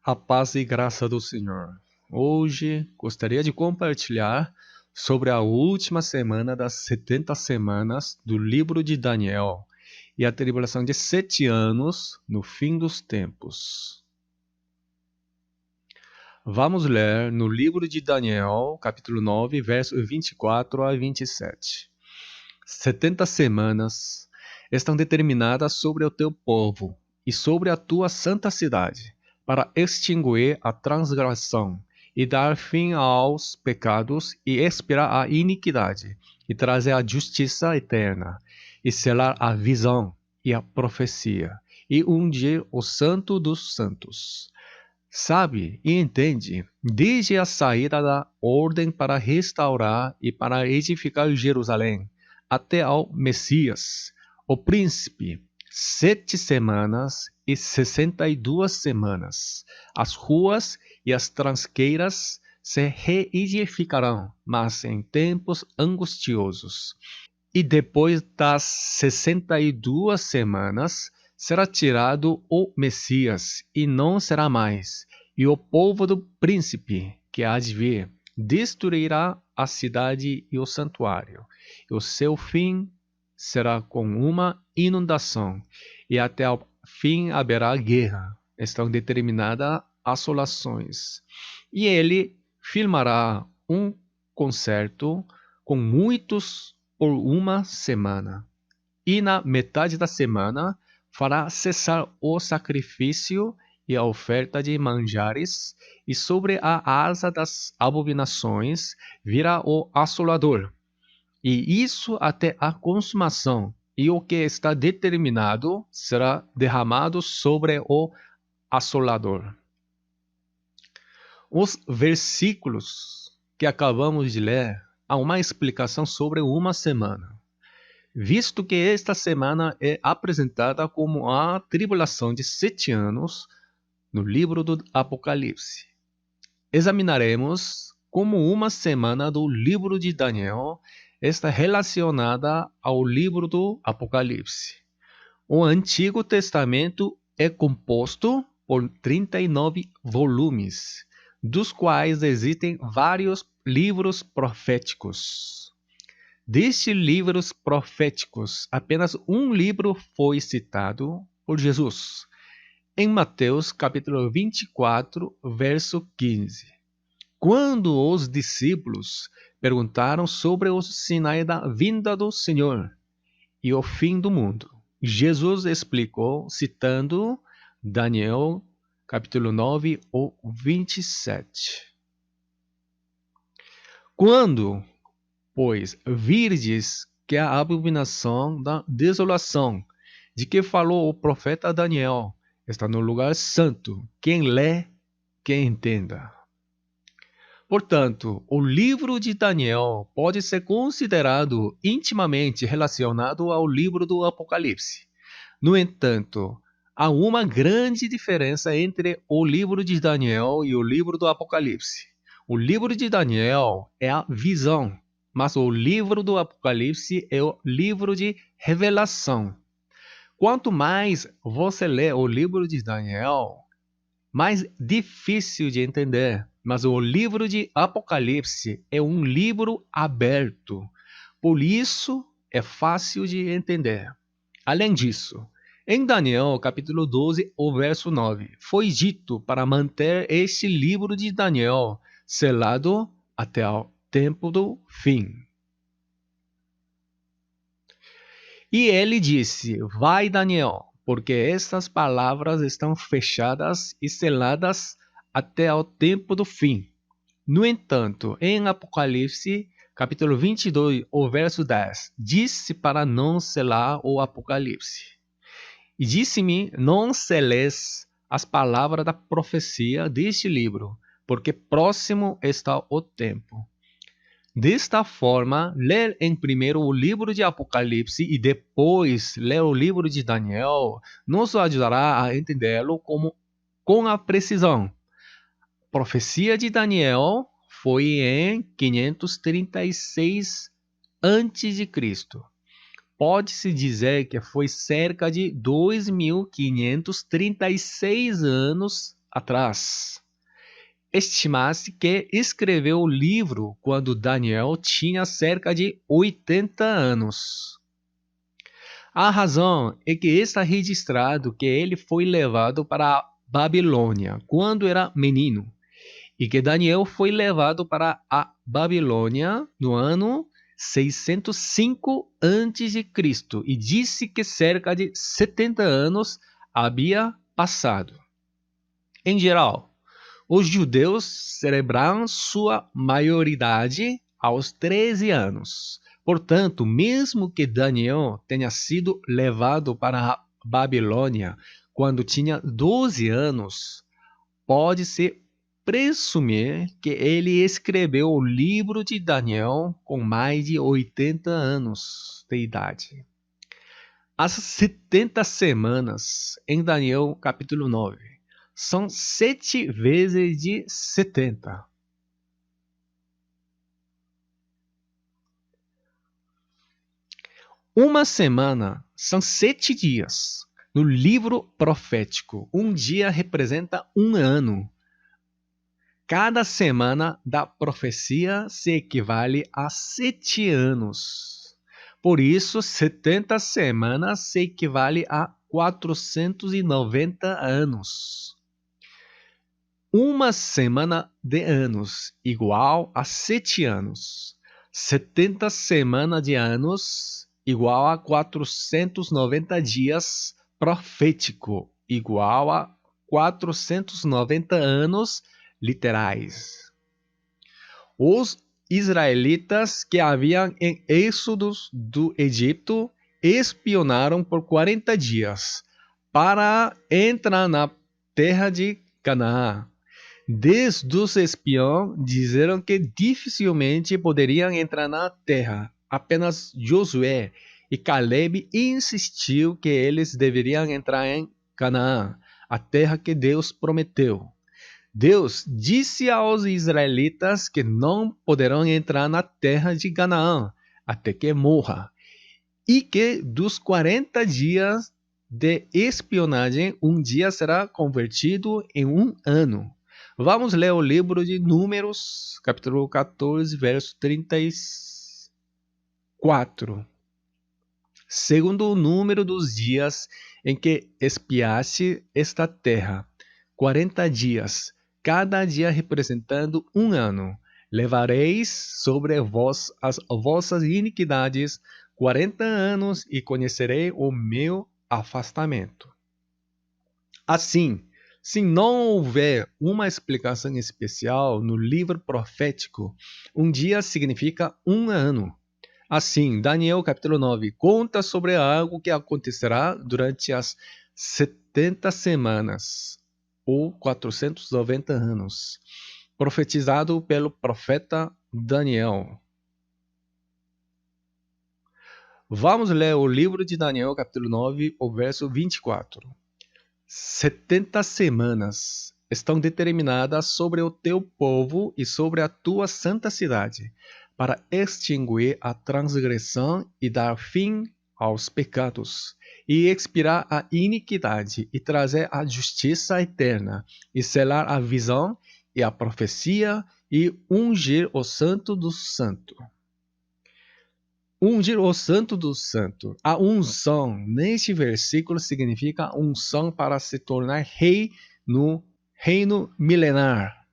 A paz e graça do Senhor. Hoje gostaria de compartilhar sobre a última semana das 70 semanas do livro de Daniel e a tribulação de 7 anos no fim dos tempos. Vamos ler no livro de Daniel, capítulo 9, versos 24 a 27. 70 semanas estão determinadas sobre o teu povo e sobre a tua santa cidade, para extinguir a transgressão e dar fim aos pecados e expiar a iniquidade, e trazer a justiça eterna, e selar a visão e a profecia, e ungir o santo dos santos. Sabe e entende, desde a saída da ordem para restaurar e para edificar Jerusalém, até ao Messias, o príncipe, 7 semanas e 62 semanas. As ruas e as tranqueiras se reedificarão, mas em tempos angustiosos. E depois das 62 semanas, será tirado o Messias, e não será mais. E o povo do príncipe, que há de vir, destruirá a cidade e o santuário. E o seu fim será com uma inundação, e até ao fim haverá guerra. Estão determinadas assolações. E ele firmará um concerto com muitos por uma semana. E na metade da semana fará cessar o sacrifício e a oferta de manjares, e sobre a asa das abominações virá o assolador. E isso até a consumação, e o que está determinado será derramado sobre o assolador. Os versículos que acabamos de ler há uma explicação sobre uma semana, visto que esta semana é apresentada como a tribulação de 7 anos no livro do Apocalipse. Examinaremos como uma semana do livro de Daniel está relacionada ao livro do Apocalipse. O Antigo Testamento é composto por 39 volumes, dos quais existem vários livros proféticos. Destes livros proféticos, apenas um livro foi citado por Jesus, em Mateus capítulo 24, verso 15. Quando os discípulos perguntaram sobre os sinais da vinda do Senhor e o fim do mundo, Jesus explicou, citando Daniel capítulo 9, ou 27. Quando, pois, virdes que a abominação da desolação, de que falou o profeta Daniel, está no lugar santo, quem lê, que entenda. Portanto, o livro de Daniel pode ser considerado intimamente relacionado ao livro do Apocalipse. No entanto, há uma grande diferença entre o livro de Daniel e o livro do Apocalipse. O livro de Daniel é a visão, mas o livro do Apocalipse é o livro de revelação. Quanto mais você lê o livro de Daniel, mais difícil de entender. Mas o livro de Apocalipse é um livro aberto. Por isso, é fácil de entender. Além disso, em Daniel, capítulo 12, o verso 9, foi dito para manter este livro de Daniel selado até o tempo do fim. E ele disse: Vai, Daniel, porque estas palavras estão fechadas e seladas até ao tempo do fim. No entanto, em Apocalipse, capítulo 22, o verso 10, disse para não selar o Apocalipse. E disse-me: Não seles as palavras da profecia deste livro, porque próximo está o tempo. Desta forma, ler em primeiro o livro de Apocalipse e depois ler o livro de Daniel nos ajudará a entendê-lo com a precisão. A profecia de Daniel foi em 536 a.C. Pode-se dizer que foi cerca de 2.536 anos atrás. Estima-se que escreveu o livro quando Daniel tinha cerca de 80 anos. A razão é que está registrado que ele foi levado para a Babilônia quando era menino, e que Daniel foi levado para a Babilônia no ano 605 a.C. e disse que cerca de 70 anos havia passado. Em geral, os judeus celebram sua maioridade aos 13 anos. Portanto, mesmo que Daniel tenha sido levado para a Babilônia quando tinha 12 anos, pode-se presumir que ele escreveu o livro de Daniel com mais de 80 anos de idade. As 70 semanas em Daniel capítulo 9 são 7 vezes de 70. Uma semana são 7 dias. No livro profético, um dia representa um ano. Cada semana da profecia se equivale a 7 anos. Por isso, 70 semanas se equivale a 490 anos. Uma semana de anos igual a 7 anos. 70 semanas de anos igual a 490 dias profético, igual a 490 anos literais. Os israelitas que haviam em êxodo do Egito espionaram por 40 dias para entrar na terra de Canaã. Desde os espiões disseram que dificilmente poderiam entrar na terra. Apenas Josué e Caleb insistiu que eles deveriam entrar em Canaã, a terra que Deus prometeu. Deus disse aos israelitas que não poderão entrar na terra de Canaã até que morra, e que dos 40 dias de espionagem, um dia será convertido em um ano. Vamos ler o livro de Números, capítulo 14, verso 34. Segundo o número dos dias em que espiaste esta terra, 40 dias, cada dia representando um ano. Levareis sobre vós as vossas iniquidades 40 anos e conhecerei o meu afastamento. Assim, se não houver uma explicação especial no livro profético, um dia significa um ano. Assim, Daniel capítulo 9 conta sobre algo que acontecerá durante as 70 semanas, ou 490 anos, profetizado pelo profeta Daniel. Vamos ler o livro de Daniel capítulo 9, o verso 24. 70 semanas estão determinadas sobre o teu povo e sobre a tua santa cidade, para extinguir a transgressão e dar fim aos pecados, e expirar a iniquidade, e trazer a justiça eterna, e selar a visão e a profecia, e ungir o santo do santo. Ungir o santo do santo. A unção neste versículo significa unção para se tornar rei no reino milenar.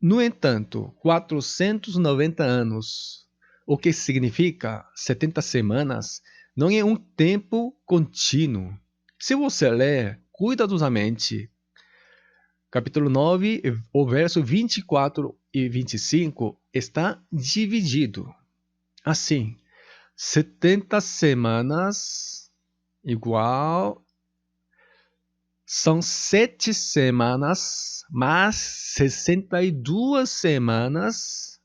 No entanto, 490 anos, o que significa 70 semanas, não é um tempo contínuo. Se você ler cuidadosamente, capítulo 9, o verso 24 e 25 está dividido. Assim, 70 semanas igual são 7 semanas, mais 62 semanas,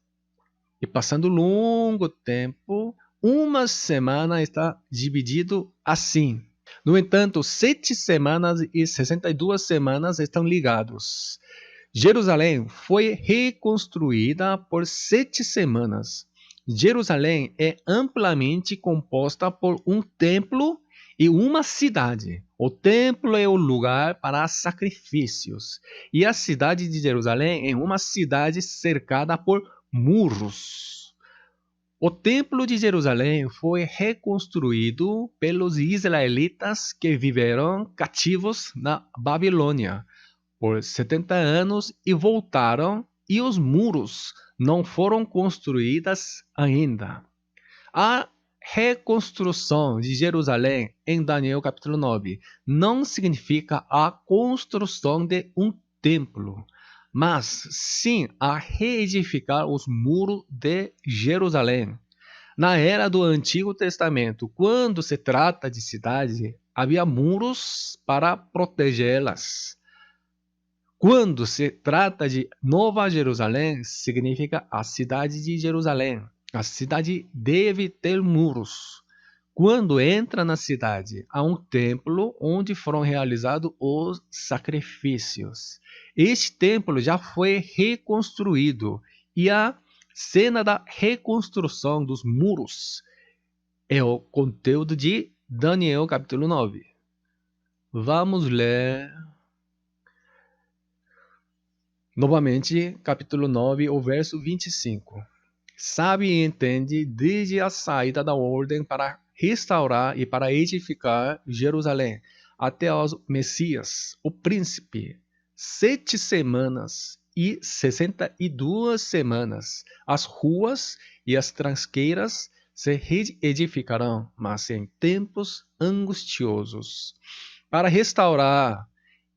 e passando longo tempo, uma semana está dividido assim. No entanto, 7 semanas e 62 semanas estão ligados. Jerusalém foi reconstruída por 7 semanas. Jerusalém é amplamente composta por um templo e uma cidade. O templo é o lugar para sacrifícios. E a cidade de Jerusalém é uma cidade cercada por muros. O templo de Jerusalém foi reconstruído pelos israelitas que viveram cativos na Babilônia por 70 anos e voltaram, e os muros não foram construídos ainda. A reconstrução de Jerusalém em Daniel capítulo 9 não significa a construção de um templo, mas sim a reedificar os muros de Jerusalém. Na era do Antigo Testamento, quando se trata de cidade, havia muros para protegê-las. Quando se trata de Nova Jerusalém, significa a cidade de Jerusalém. A cidade deve ter muros. Quando entra na cidade, há um templo onde foram realizados os sacrifícios. Este templo já foi reconstruído e a cena da reconstrução dos muros é o conteúdo de Daniel capítulo 9. Vamos ler novamente, capítulo 9, o verso 25. Sabe e entende desde a saída da ordem para restaurar e para edificar Jerusalém, até aos Messias, o príncipe, 7 semanas e 62 semanas. As ruas e as tranqueiras se reedificarão, mas em tempos angustiosos. Para restaurar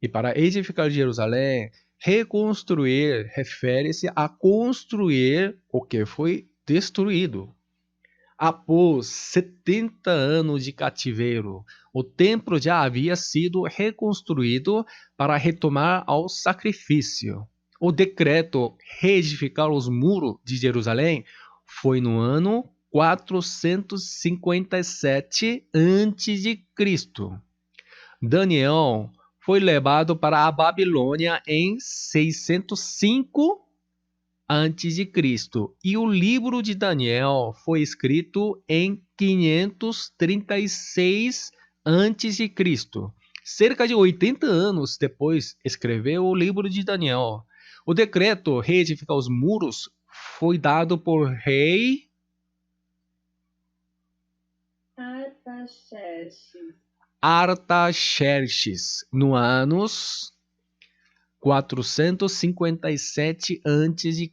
e para edificar Jerusalém, reconstruir refere-se a construir o que foi destruído. Após 70 anos de cativeiro, o templo já havia sido reconstruído para retomar ao sacrifício. O decreto reedificar os muros de Jerusalém foi no ano 457 a.C. Daniel foi levado para a Babilônia em 605 a.C. e o livro de Daniel foi escrito em 536 a.C. Cerca de 80 anos depois, escreveu o livro de Daniel. O decreto reedificar os muros foi dado por rei Artaxerxes no anos 457 a.C.,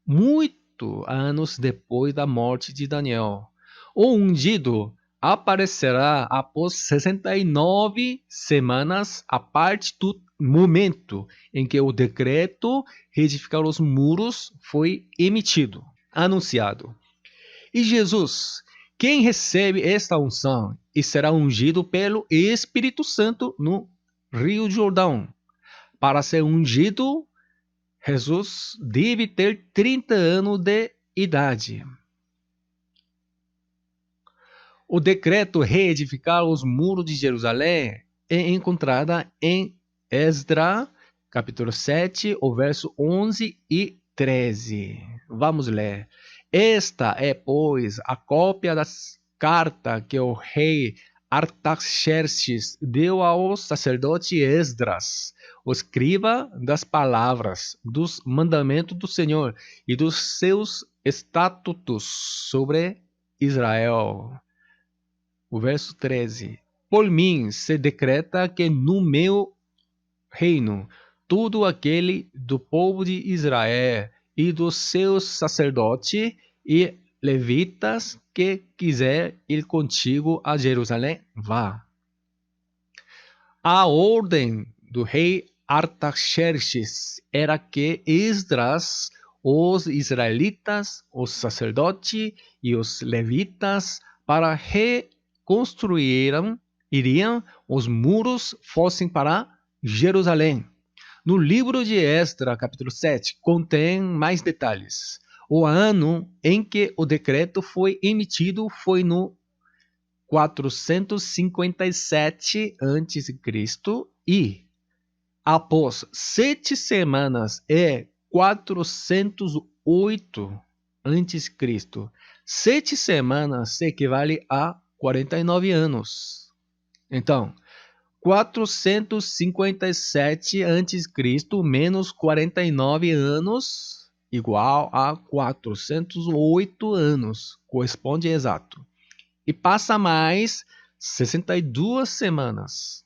muito anos depois da morte de Daniel. O ungido aparecerá após 69 semanas, a parte do momento em que o decreto reedificar os muros foi emitido, anunciado. E Jesus, quem recebe esta unção e será ungido pelo Espírito Santo no Rio Jordão. Para ser ungido, Jesus deve ter 30 anos de idade. O decreto reedificar os muros de Jerusalém é encontrada em Esdras, capítulo 7, o verso 11 e 13. Vamos ler. Esta é, pois, a cópia da carta que o rei Artaxerxes deu ao sacerdote Esdras, o escriba das palavras, dos mandamentos do Senhor e dos seus estatutos sobre Israel. O verso 13. Por mim se decreta que no meu reino, todo aquele do povo de Israel e dos seus sacerdotes e levitas que quiser ir contigo a Jerusalém, vá. A ordem do rei Artaxerxes era que Esdras, os israelitas, os sacerdotes e os levitas, para reconstruírem, iriam os muros, fossem para Jerusalém. No livro de Esdras, capítulo 7, contém mais detalhes. O ano em que o decreto foi emitido foi no 457 a.C. e após 7 semanas é 408 a.C. 7 semanas equivale a 49 anos. Então, 457 a.C. menos 49 anos igual a 408 anos. Corresponde exato. E passa mais 62 semanas.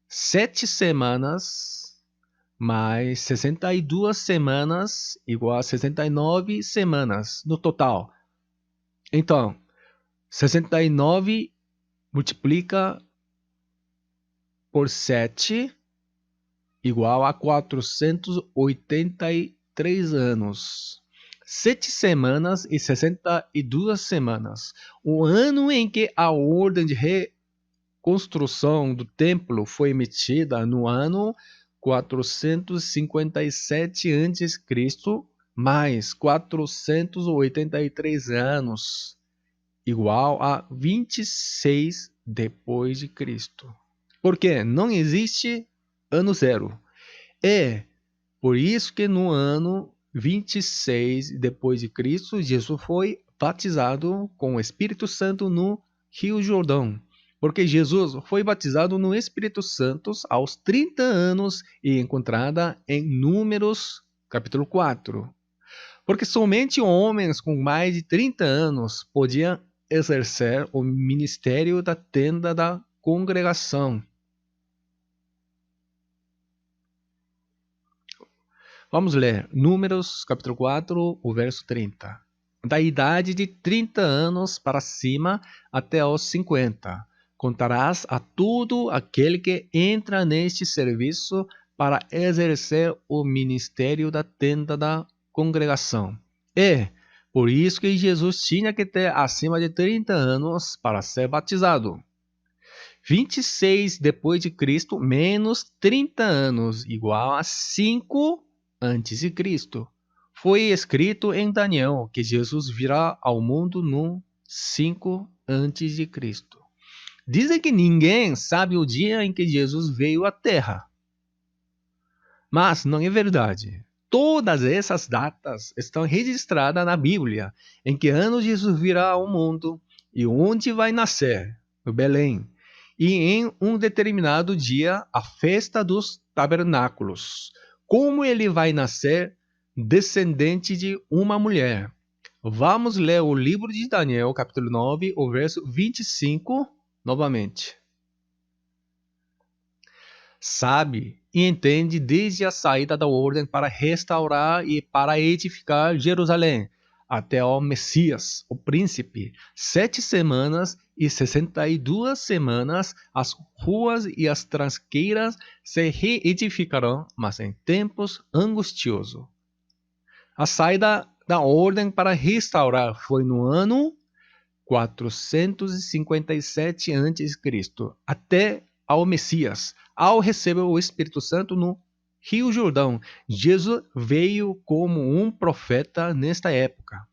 7 semanas mais 62 semanas igual a 69 semanas no total. Então, 69 multiplica por 7 igual a 483 anos. 7 semanas e 62 semanas. O ano em que a ordem de reconstrução do templo foi emitida no ano 457 a.C., mais 483 anos, igual a 26 depois de Cristo. Porque não existe ano zero. É por isso que no ano 26 depois de Cristo, Jesus foi batizado com o Espírito Santo no Rio Jordão. Porque Jesus foi batizado no Espírito Santo aos 30 anos e encontrada em Números, capítulo 4. Porque somente homens com mais de 30 anos podiam exercer o ministério da tenda da congregação. Vamos ler Números, capítulo 4, o verso 30. Da idade de 30 anos para cima até aos 50, contarás a todo aquele que entra neste serviço para exercer o ministério da tenda da congregação. É por isso que Jesus tinha que ter acima de 30 anos para ser batizado. 26 depois de Cristo menos 30 anos igual a 5 antes de Cristo. Foi escrito em Daniel que Jesus virá ao mundo no 5 antes de Cristo. Dizem que ninguém sabe o dia em que Jesus veio à Terra. Mas não é verdade. Todas essas datas estão registradas na Bíblia, em que ano Jesus virá ao mundo e onde vai nascer, no Belém. E em um determinado dia, a festa dos tabernáculos. Como ele vai nascer? Descendente de uma mulher. Vamos ler o livro de Daniel, capítulo 9, o verso 25, novamente. Sabe e entende desde a saída da ordem para restaurar e para edificar Jerusalém, até ao Messias, o príncipe, 7 semanas e 62 semanas, as ruas e as tranqueiras se reedificarão, mas em tempos angustiosos. A saída da ordem para restaurar foi no ano 457 a.C., até ao Messias, ao receber o Espírito Santo no Rio Jordão. Jesus veio como um profeta nesta época.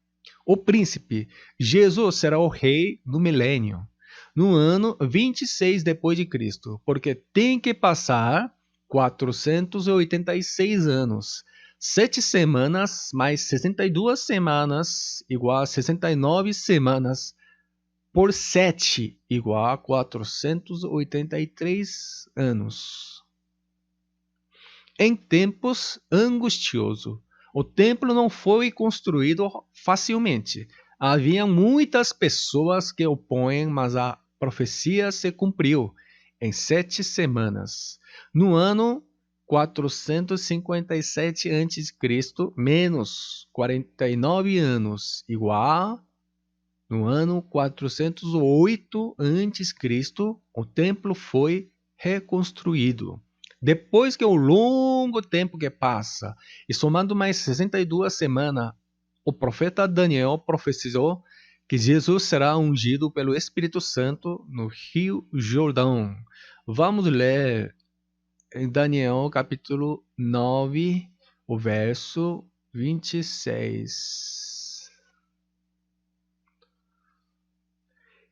O príncipe, Jesus será o rei no milênio, no ano 26 depois de Cristo, porque tem que passar 486 anos. 7 semanas mais 62 semanas igual a 69 semanas por 7 igual a 483 anos. Em tempos angustiosos, o templo não foi construído facilmente. Havia muitas pessoas que opõem, mas a profecia se cumpriu em 7 semanas. No ano 457 a.C., menos 49 anos, igual no ano 408 a.C., o templo foi reconstruído. Depois que o longo tempo que passa, e somando mais 62 semanas, o profeta Daniel profetizou que Jesus será ungido pelo Espírito Santo no Rio Jordão. Vamos ler em Daniel capítulo 9, o verso 26.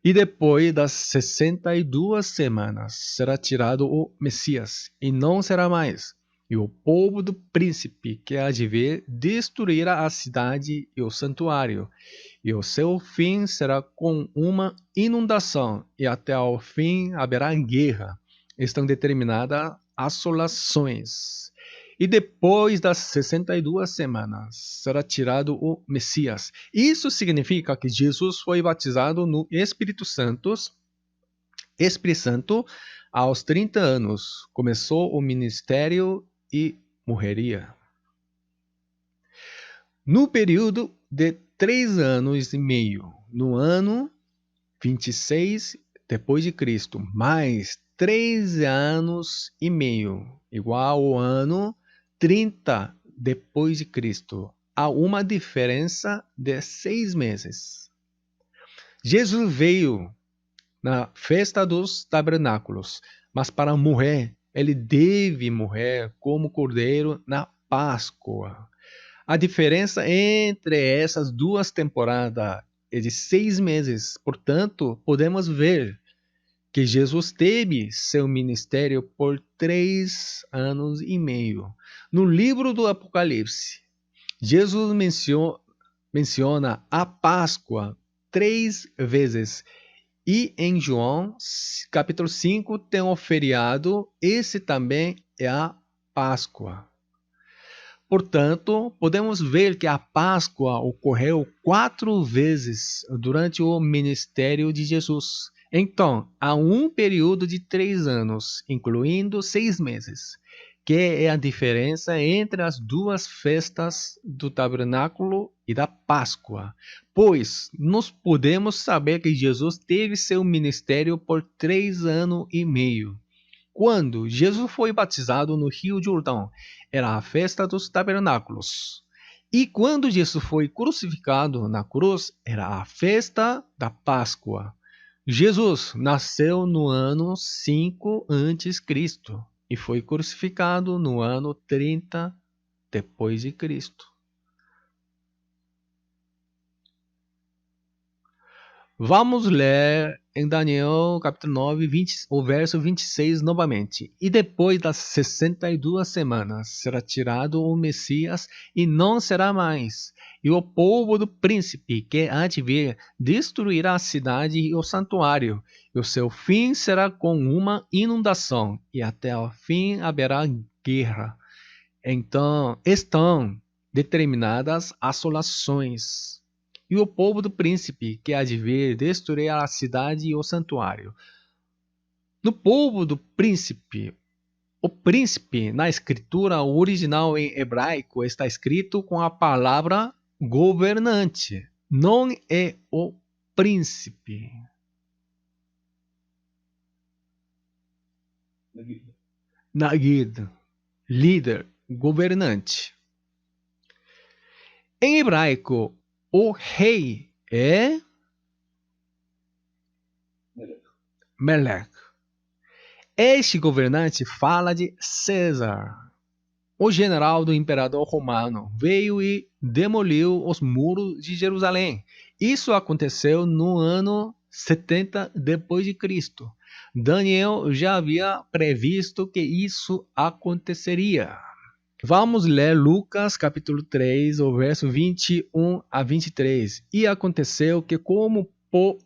E depois das 62 semanas será tirado o Messias, e não será mais. E o povo do príncipe que há de vir destruirá a cidade e o santuário. E o seu fim será com uma inundação, e até ao fim haverá guerra. Estão determinadas assolações. E depois das 62 semanas será tirado o Messias. Isso significa que Jesus foi batizado no Espírito Santo aos 30 anos. Começou o ministério e morreria. No período de 3 anos e meio, no ano 26 depois de Cristo, mais 3 anos e meio, igual ao ano 30 depois de Cristo. Há uma diferença de 6 meses. Jesus veio na festa dos tabernáculos, mas para morrer, ele deve morrer como cordeiro na Páscoa. A diferença entre essas duas temporadas é de 6 meses. Portanto, podemos ver que Jesus teve seu ministério por 3 anos e meio. No livro do Apocalipse, Jesus menciona a Páscoa 3 vezes. E em João, capítulo 5, tem um feriado. Esse também é a Páscoa. Portanto, podemos ver que a Páscoa ocorreu 4 vezes durante o ministério de Jesus. Então, há um período de 3 anos, incluindo 6 meses, que é a diferença entre as duas festas do tabernáculo e da Páscoa. Pois nós podemos saber que Jesus teve seu ministério por 3 anos e meio. Quando Jesus foi batizado no Rio Jordão, era a festa dos tabernáculos. E quando Jesus foi crucificado na cruz, era a festa da Páscoa. Jesus nasceu no ano 5 a.C. e foi crucificado no ano 30 depois de Cristo. Vamos ler em Daniel capítulo 9, o verso 26 novamente. E depois das 62 semanas será tirado o Messias e não será mais. E o povo do príncipe que há de vir destruirá a cidade e o santuário. E o seu fim será com uma inundação, e até o fim haverá guerra. Então estão determinadas assolações. E o povo do príncipe que há de vir destruirá a cidade e o santuário. No povo do príncipe, o príncipe na escritura original em hebraico está escrito com a palavra governante. Não é o príncipe. Nagid, líder, governante. Em hebraico, o rei é Melech. Este governante fala de César. O general do imperador romano veio e demoliu os muros de Jerusalém. Isso aconteceu no ano 70 depois de Cristo. Daniel já havia previsto que isso aconteceria. Vamos ler Lucas capítulo 3, o verso 21 a 23. E aconteceu que como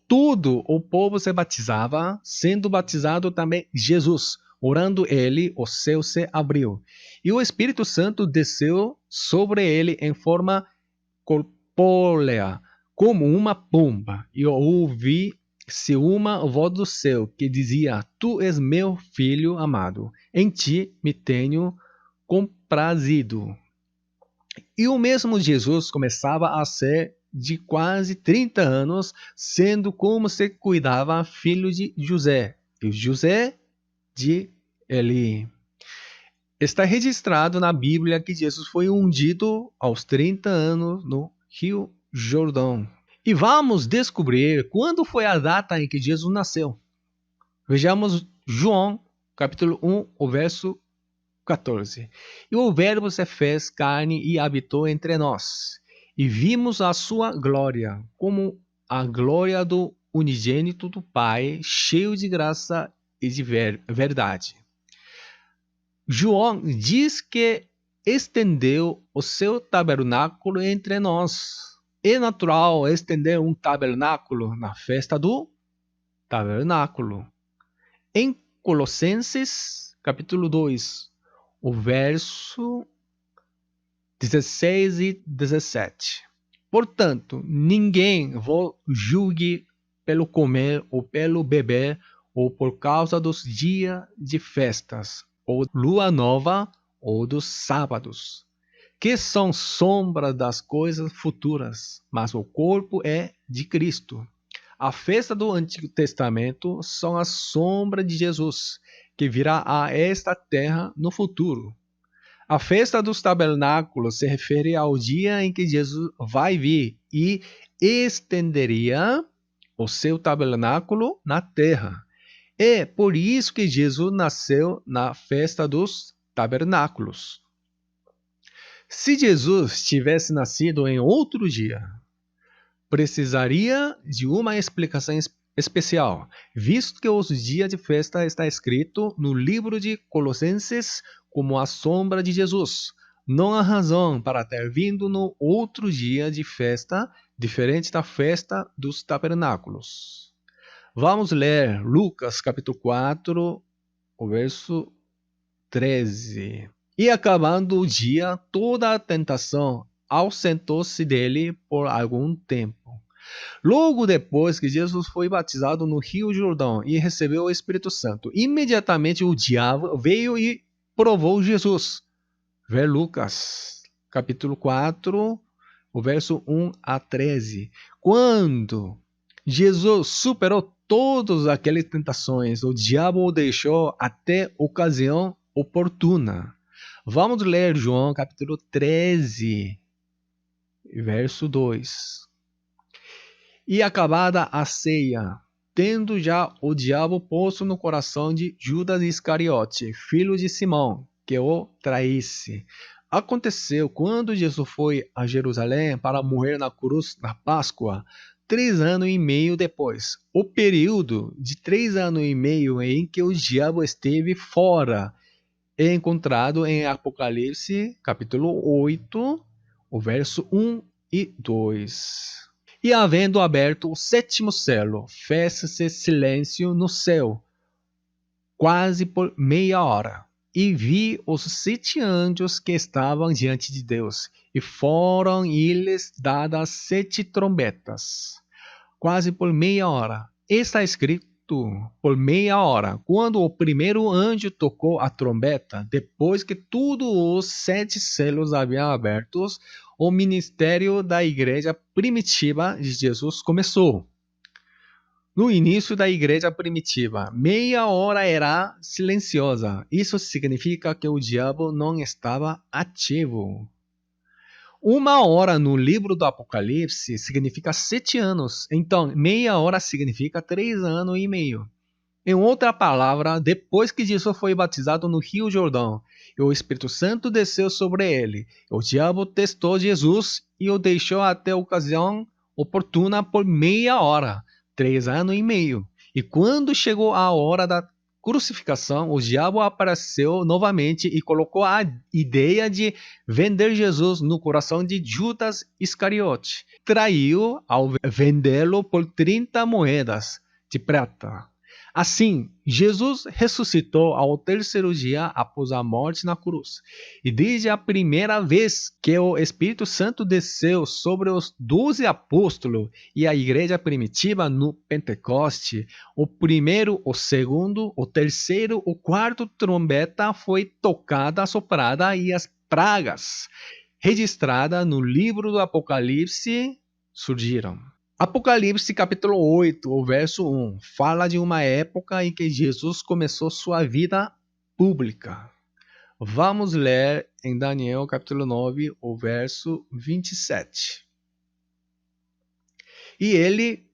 tudo o povo se batizava, sendo batizado também Jesus. Orando ele, o céu se abriu. E o Espírito Santo desceu sobre ele em forma corpórea, como uma pomba. E eu ouvi-se uma voz do céu que dizia: Tu és meu filho amado, em ti me tenho comprazido. E o mesmo Jesus começava a ser de quase 30 anos, sendo como se cuidava filho de José, e José de Eli. Está registrado na Bíblia que Jesus foi ungido aos 30 anos no Rio Jordão. E vamos descobrir quando foi a data em que Jesus nasceu. Vejamos João, capítulo 1, o verso 14. E o Verbo se fez carne e habitou entre nós. E vimos a sua glória, como a glória do unigênito do Pai, cheio de graça e de verdade. João diz que estendeu o seu tabernáculo entre nós. É natural estender um tabernáculo na festa do tabernáculo. Em Colossenses, capítulo 2, o verso 16 e 17. Portanto, ninguém vos julgue pelo comer ou pelo beber, ou por causa dos dias de festas, ou lua nova, ou dos sábados, que são sombras das coisas futuras, mas o corpo é de Cristo. A festa do Antigo Testamento são a sombra de Jesus, que virá a esta terra no futuro. A festa dos tabernáculos se refere ao dia em que Jesus vai vir e estenderia o seu tabernáculo na terra. É por isso que Jesus nasceu na festa dos tabernáculos. Se Jesus tivesse nascido em outro dia, precisaria de uma explicação especial, visto que os dias de festa está escrito no livro de Colossenses como a sombra de Jesus. Não há razão para ter vindo no outro dia de festa, diferente da festa dos tabernáculos. Vamos ler Lucas capítulo 4, o verso 13. E acabando o dia, toda a tentação ausentou-se dele por algum tempo. Logo depois que Jesus foi batizado no Rio Jordão e recebeu o Espírito Santo, imediatamente o diabo veio e provou Jesus. Vê Lucas, capítulo 4, o verso 1 a 13. Quando Jesus superou todas aquelas tentações, o diabo o deixou até ocasião oportuna. Vamos ler João, capítulo 13, verso 2. E acabada a ceia, tendo já o diabo posto no coração de Judas Iscariote, filho de Simão, que o traísse. Aconteceu quando Jesus foi a Jerusalém para morrer na cruz na Páscoa, 3 anos e meio depois. O período de 3 anos e meio em que o diabo esteve fora é encontrado em Apocalipse, capítulo 8, o verso 1 e 2. E havendo aberto o 7º selo, fez-se silêncio no céu, quase por meia hora. E vi os 7 anjos que estavam diante de Deus, e foram-lhes dadas 7 trombetas, quase por meia hora. Está escrito por meia hora, quando o primeiro anjo tocou a trombeta, depois que todos os 7 selos haviam abertos, o ministério da igreja primitiva de Jesus começou. No início da igreja primitiva, meia hora era silenciosa. Isso significa que o diabo não estava ativo. 1 hora no livro do Apocalipse significa 7 anos. Então, meia hora significa 3 anos e meio. Em outra palavra, depois que Jesus foi batizado no Rio Jordão e o Espírito Santo desceu sobre ele, o diabo testou Jesus e o deixou até a ocasião oportuna por meia hora, 3 anos e meio. E quando chegou a hora da crucificação, o diabo apareceu novamente e colocou a ideia de vender Jesus no coração de Judas Iscariote. Traiu ao vendê-lo por 30 moedas de prata. Assim, Jesus ressuscitou ao 3º dia após a morte na cruz. E desde a primeira vez que o Espírito Santo desceu sobre os 12 apóstolos e a igreja primitiva no Pentecoste, o primeiro, o segundo, o terceiro, o quarto trombeta foi tocada, soprada e as pragas registradas no livro do Apocalipse surgiram. Apocalipse capítulo 8, o verso 1, fala de uma época em que Jesus começou sua vida pública. Vamos ler em Daniel capítulo 9, o verso 27. E ele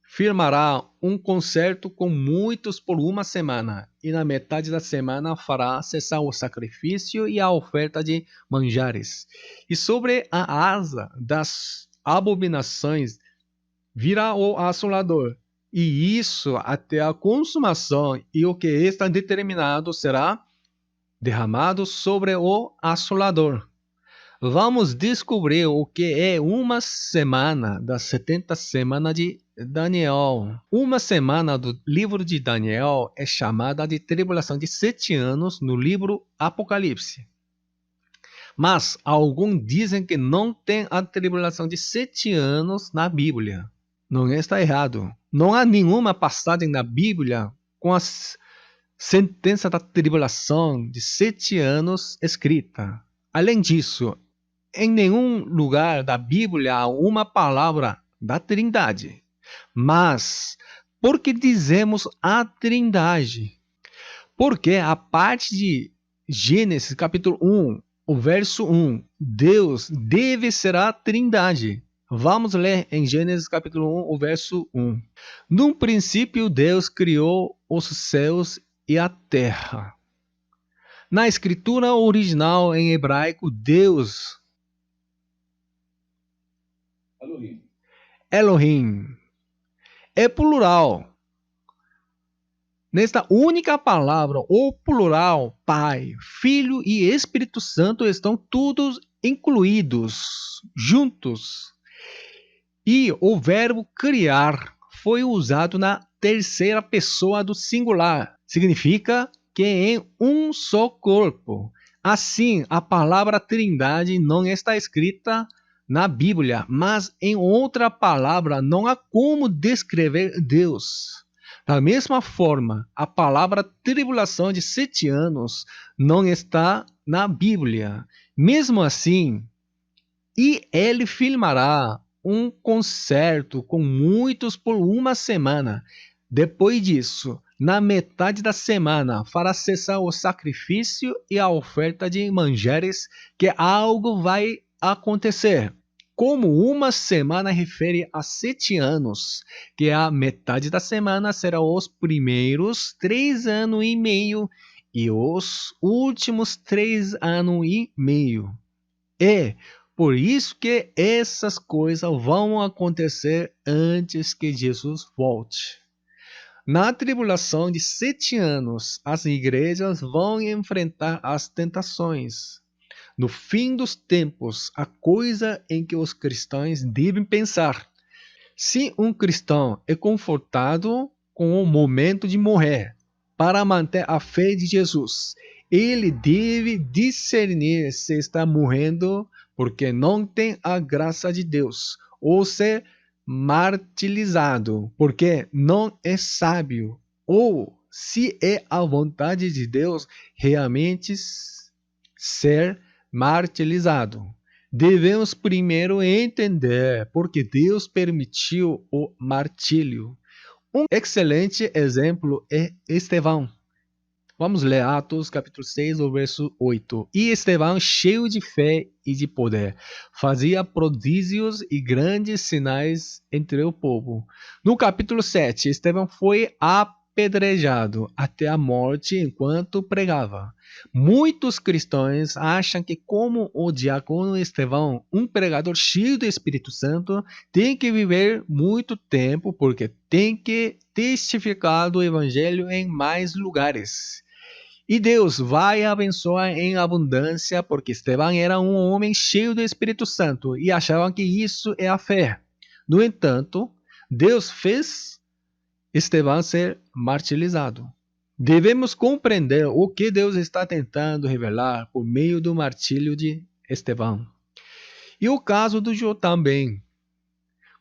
firmará um concerto com muitos por 1 semana, e na metade da semana fará cessar o sacrifício e a oferta de manjares. E sobre a asa das abominações virá o assolador, e isso até a consumação, e o que está determinado será derramado sobre o assolador. Vamos descobrir o que é uma semana das 70 semanas de Daniel. Uma semana do livro de Daniel é chamada de tribulação de 7 anos no livro Apocalipse. Mas alguns dizem que não tem a tribulação de 7 anos na Bíblia. Não está errado. Não há nenhuma passagem na Bíblia com a sentença da tribulação de 7 anos escrita. Além disso, em nenhum lugar da Bíblia há uma palavra da Trindade. Mas, por que dizemos a Trindade? Porque a parte de Gênesis capítulo 1, o verso 1, Deus deve ser a Trindade. Vamos ler em Gênesis capítulo 1, o verso 1. No princípio, Deus criou os céus e a terra. Na escritura original em hebraico, Deus, Elohim, é plural. Nesta única palavra, o plural, Pai, Filho e Espírito Santo estão todos incluídos, juntos. E o verbo criar foi usado na terceira pessoa do singular. Significa que em um só corpo. Assim, a palavra Trindade não está escrita na Bíblia, mas em outra palavra não há como descrever Deus. Da mesma forma, a palavra tribulação de 7 anos não está na Bíblia. Mesmo assim, e ele filmará um concerto com muitos por uma semana. Depois disso, na metade da semana, fará cessar o sacrifício e a oferta de manjares, que algo vai acontecer. Como uma semana refere a 7 anos, que a metade da semana será os primeiros 3 anos e meio e os últimos 3 anos e meio. Por isso que essas coisas vão acontecer antes que Jesus volte. Na tribulação de 7 anos, as igrejas vão enfrentar as tentações. No fim dos tempos, a coisa em que os cristãos devem pensar. Se um cristão é confortado com o momento de morrer para manter a fé de Jesus, ele deve discernir se está morrendo porque não tem a graça de Deus, ou ser martirizado porque não é sábio, ou se é a vontade de Deus realmente ser martirizado. Devemos primeiro entender porque Deus permitiu o martírio. Um excelente exemplo é Estevão. Vamos ler Atos capítulo 6, o verso 8. E Estevão, cheio de fé e de poder, fazia prodígios e grandes sinais entre o povo. No capítulo 7, Estevão foi apedrejado até a morte enquanto pregava. Muitos cristãos acham que, como o diácono Estevão, um pregador cheio do Espírito Santo, tem que viver muito tempo porque tem que testificar do evangelho em mais lugares. E Deus vai abençoar em abundância, porque Estevão era um homem cheio do Espírito Santo e achavam que isso é a fé. No entanto, Deus fez Estevão ser martirizado. Devemos compreender o que Deus está tentando revelar por meio do martírio de Estevão. E o caso do Jó também.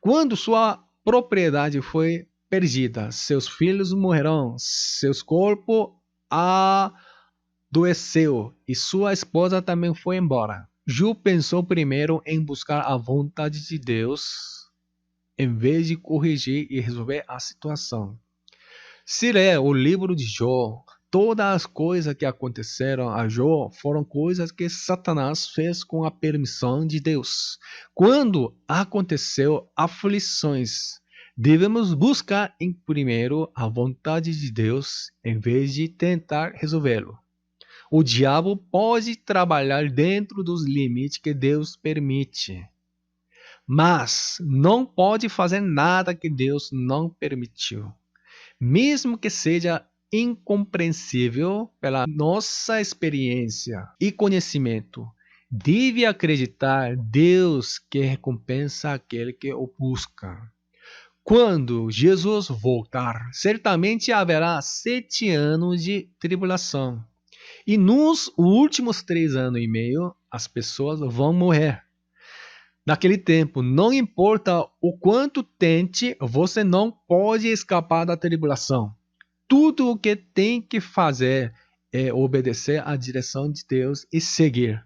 Quando sua propriedade foi perdida, seus filhos morrerão, seus corpos adoeceu e sua esposa também foi embora. Jó pensou primeiro em buscar a vontade de Deus, em vez de corrigir e resolver a situação. Se ler o livro de Jó, todas as coisas que aconteceram a Jó foram coisas que Satanás fez com a permissão de Deus. Quando aconteceu aflições, devemos buscar em primeiro a vontade de Deus em vez de tentar resolvê-lo. O diabo pode trabalhar dentro dos limites que Deus permite, mas não pode fazer nada que Deus não permitiu. Mesmo que seja incompreensível pela nossa experiência e conhecimento, deve acreditar Deus que recompensa aquele que o busca. Quando Jesus voltar, certamente haverá 7 anos de tribulação. E nos últimos 3 anos e meio, as pessoas vão morrer. Naquele tempo, não importa o quanto tente, você não pode escapar da tribulação. Tudo o que tem que fazer é obedecer à direção de Deus e seguir.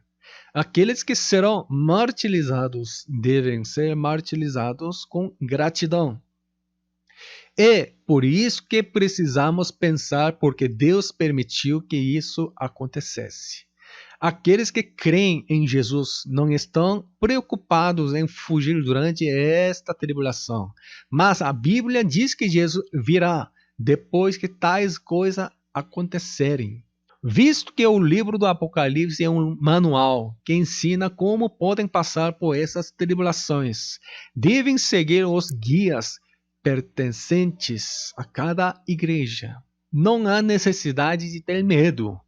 Aqueles que serão martirizados devem ser martirizados com gratidão. É por isso que precisamos pensar porque Deus permitiu que isso acontecesse. Aqueles que creem em Jesus não estão preocupados em fugir durante esta tribulação, mas a Bíblia diz que Jesus virá depois que tais coisas acontecerem. Visto que o livro do Apocalipse é um manual que ensina como podem passar por essas tribulações, devem seguir os guias pertencentes a cada igreja. Não há necessidade de ter medo.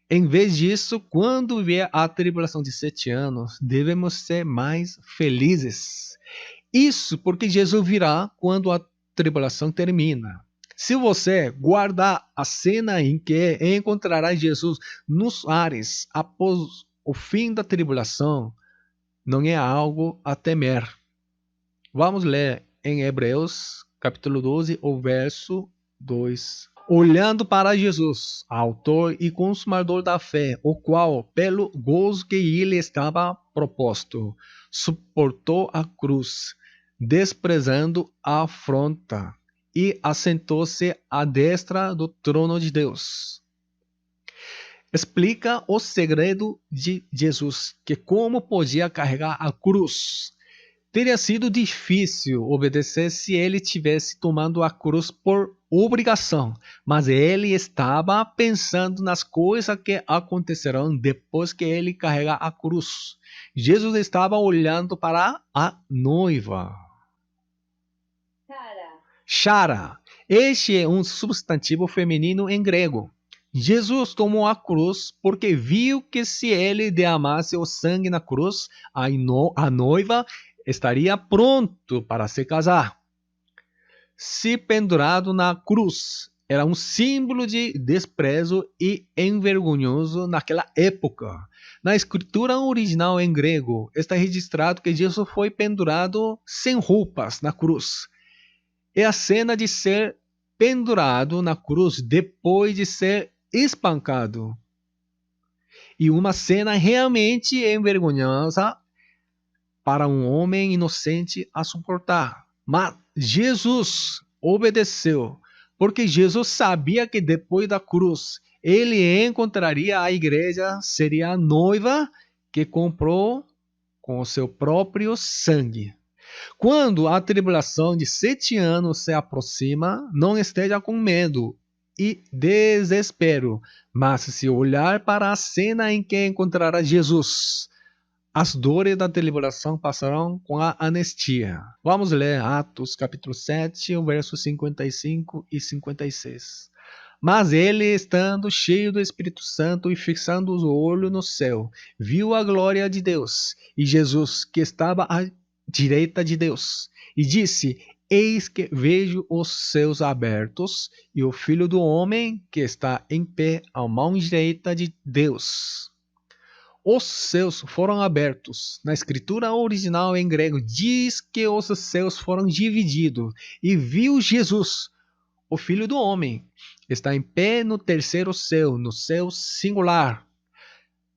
Em vez disso, quando vier a tribulação de 7 anos, devemos ser mais felizes. Isso porque Jesus virá quando a tribulação termina. Se você guardar a cena em que encontrará Jesus nos ares após o fim da tribulação, não é algo a temer. Vamos ler em Hebreus, capítulo 12, o verso 2. Olhando para Jesus, autor e consumador da fé, o qual, pelo gozo que lhe estava proposto, suportou a cruz, desprezando a afronta, e assentou-se à destra do trono de Deus. Explica o segredo de Jesus, que como podia carregar a cruz. Teria sido difícil obedecer se ele tivesse tomado a cruz por obrigação, mas ele estava pensando nas coisas que acontecerão depois que ele carregar a cruz. Jesus estava olhando para a noiva. Chara. Este é um substantivo feminino em grego. Jesus tomou a cruz porque viu que se ele derramasse o sangue na cruz, a noiva estaria pronto para se casar. Se pendurado na cruz era um símbolo de desprezo e envergonhoso naquela época. Na escritura original em grego está registrado que Jesus foi pendurado sem roupas na cruz. É a cena de ser pendurado na cruz depois de ser espancado. E uma cena realmente envergonhosa para um homem inocente a suportar. Mas Jesus obedeceu, porque Jesus sabia que depois da cruz ele encontraria a igreja, seria a noiva que comprou com o seu próprio sangue. Quando a tribulação de 7 anos se aproxima, não esteja com medo e desespero, mas se olhar para a cena em que encontrará Jesus, as dores da tribulação passarão com a anistia. Vamos ler Atos capítulo 7, versos 55 e 56. Mas ele, estando cheio do Espírito Santo e fixando os olhos no céu, viu a glória de Deus e Jesus que estava à direita de Deus, e disse: Eis que vejo os céus abertos e o Filho do Homem que está em pé à mão direita de Deus. Os céus foram abertos. Na escritura original em grego diz que os céus foram divididos e viu Jesus, o Filho do Homem, está em pé no terceiro céu, no céu singular.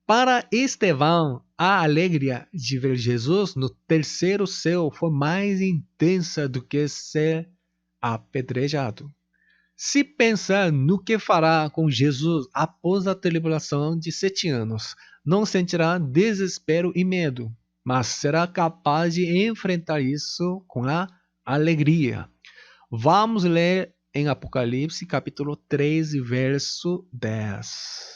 Para Estevão, a alegria de ver Jesus no terceiro céu foi mais intensa do que ser apedrejado. Se pensar no que fará com Jesus após a tribulação de 7 anos, não sentirá desespero e medo, mas será capaz de enfrentar isso com a alegria. Vamos ler em Apocalipse capítulo 3, verso 10.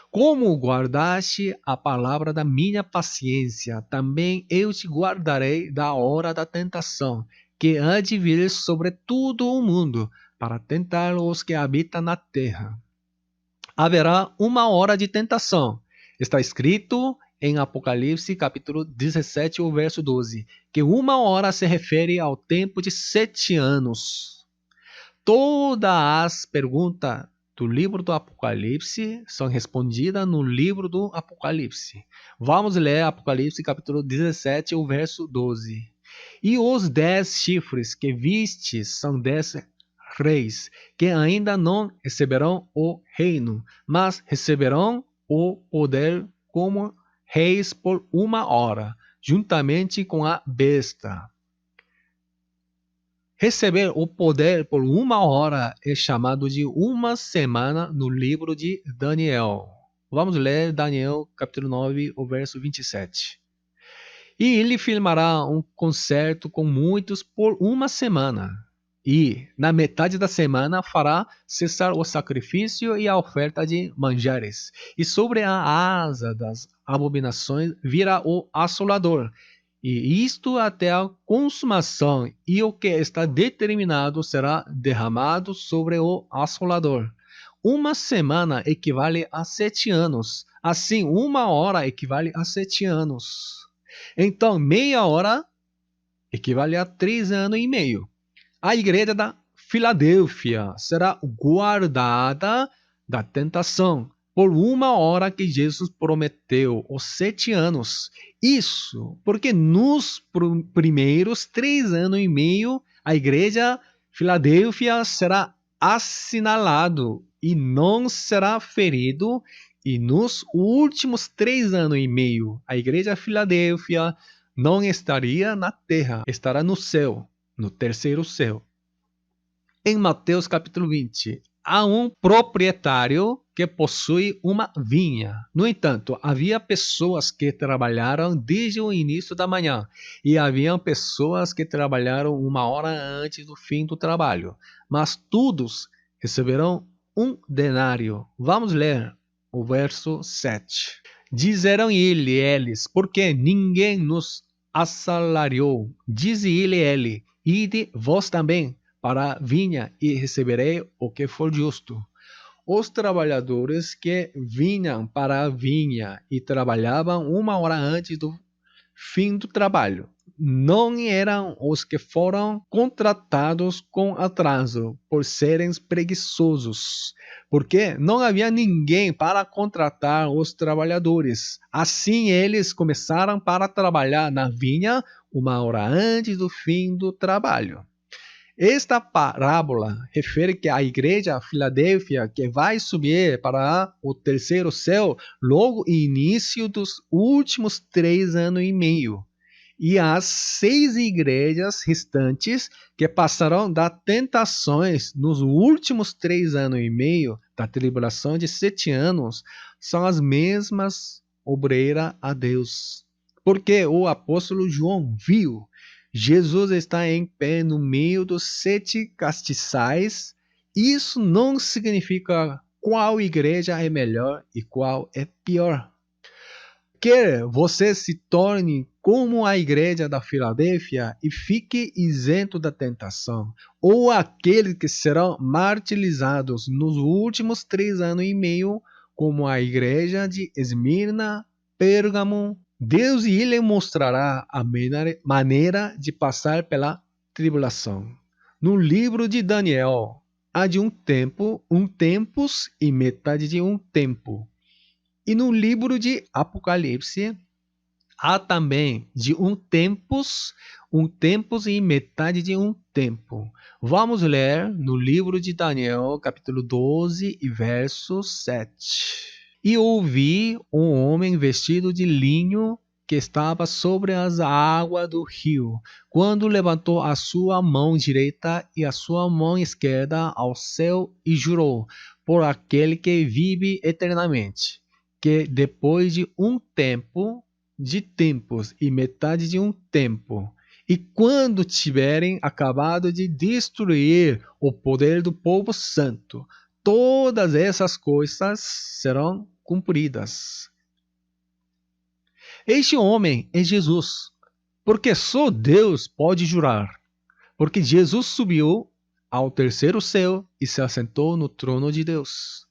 Como guardaste a palavra da minha paciência, também eu te guardarei da hora da tentação, que há de vir sobre todo o mundo, para tentar os que habitam na terra. Haverá uma hora de tentação. Está escrito em Apocalipse capítulo 17, o verso 12, que uma hora se refere ao tempo de 7 anos. Todas as perguntas do livro do Apocalipse são respondidas no livro do Apocalipse. Vamos ler Apocalipse capítulo 17, o verso 12. E os 10 chifres que vistes são 10 reis, que ainda não receberão o reino, mas receberão o poder como reis por uma hora, juntamente com a besta. Receber o poder por uma hora é chamado de uma semana no livro de Daniel. Vamos ler Daniel capítulo 9, o verso 27. E ele firmará um concerto com muitos por uma semana. E, na metade da semana, fará cessar o sacrifício e a oferta de manjares. E sobre a asa das abominações virá o assolador. E isto até a consumação, e o que está determinado será derramado sobre o assolador. Uma semana equivale a 7 anos. Assim, uma hora equivale a 7 anos. Então, meia hora equivale a 3 anos e meio. A igreja da Filadélfia será guardada da tentação por uma hora que Jesus prometeu, os 7 anos. Isso porque nos primeiros 3 anos e meio, a igreja Filadélfia será assinalado e não será ferido. E nos últimos 3 anos e meio, a igreja Filadélfia não estaria na terra, estará no céu, no terceiro céu. Em Mateus capítulo 20, há um proprietário que possui uma vinha. No entanto, havia pessoas que trabalharam desde o início da manhã e havia pessoas que trabalharam uma hora antes do fim do trabalho. Mas todos receberão um denário. Vamos ler o verso 7. Disseram eles, porque ninguém nos assalariou. Diz ele, ide vós também para a vinha e receberei o que for justo. Os trabalhadores que vinham para a vinha e trabalhavam uma hora antes do fim do trabalho não eram os que foram contratados com atraso por serem preguiçosos, porque não havia ninguém para contratar os trabalhadores. Assim eles começaram para trabalhar na vinha uma hora antes do fim do trabalho. Esta parábola refere que a igreja Filadélfia, que vai subir para o terceiro céu logo no início dos últimos 3 anos e meio, e as 6 igrejas restantes que passarão das tentações nos últimos 3 anos e meio da tribulação de 7 anos são as mesmas obreiras a Deus. Porque o apóstolo João viu Jesus está em pé no meio dos 7 castiçais. Isso não significa qual igreja é melhor e qual é pior. Quer você se torne como a igreja da Filadélfia e fique isento da tentação, ou aqueles que serão martirizados nos últimos 3 anos e meio, como a igreja de Esmirna, Pérgamo, Deus lhe mostrará a maneira de passar pela tribulação. No livro de Daniel, há de um tempo, um tempos e metade de um tempo. E no livro de Apocalipse, há também de um tempos e metade de um tempo. Vamos ler no livro de Daniel, capítulo 12 e verso 7. E ouvi um homem vestido de linho que estava sobre as águas do rio, quando levantou a sua mão direita e a sua mão esquerda ao céu e jurou por aquele que vive eternamente, que depois de um tempo, de tempos e metade de um tempo, e quando tiverem acabado de destruir o poder do povo santo, todas essas coisas serão cumpridas. Este homem é Jesus, porque só Deus pode jurar, porque Jesus subiu ao terceiro céu e se assentou no trono de Deus.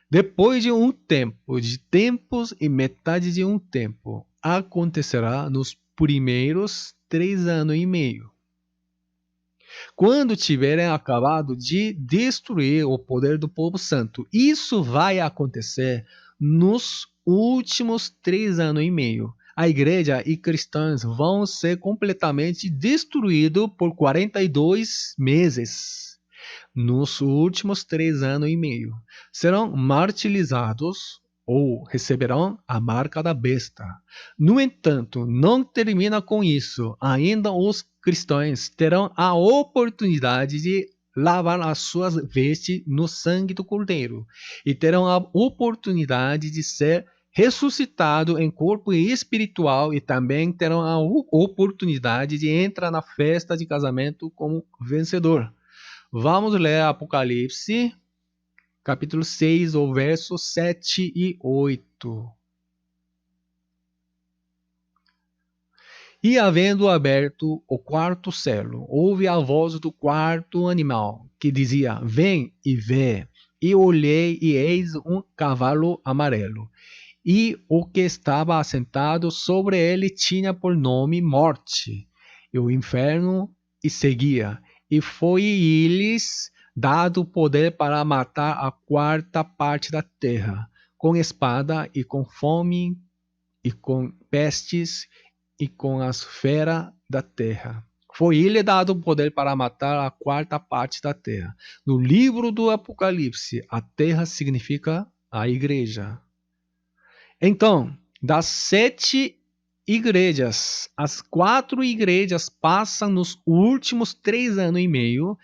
Depois de um tempo, de tempos e metade de um tempo, acontecerá nos primeiros 3 anos e meio. Quando tiverem acabado de destruir o poder do povo santo, isso vai acontecer nos últimos 3 anos e meio. A igreja e cristãos vão ser completamente destruídos por 42 meses. Nos últimos 3 anos e meio, serão martirizados ou receberão a marca da besta. No entanto, não termina com isso. Ainda os cristãos terão a oportunidade de lavar as suas vestes no sangue do Cordeiro e terão a oportunidade de ser ressuscitado em corpo espiritual e também terão a oportunidade de entrar na festa de casamento como vencedor. Vamos ler Apocalipse, capítulo 6, o verso 7 e 8. E havendo aberto o quarto selo, houve a voz do quarto animal, que dizia: Vem e vê. E olhei, e eis um cavalo amarelo. E o que estava assentado sobre ele tinha por nome Morte, e o inferno e seguia. E foi-lhes dado poder para matar a quarta parte da terra, com espada e com fome e com pestes e com as feras da terra. Foi-lhe dado o poder para matar a quarta parte da terra. No livro do Apocalipse, a terra significa a igreja. Então, das 7 igrejas, as 4 igrejas passam nos últimos 3 anos e meio,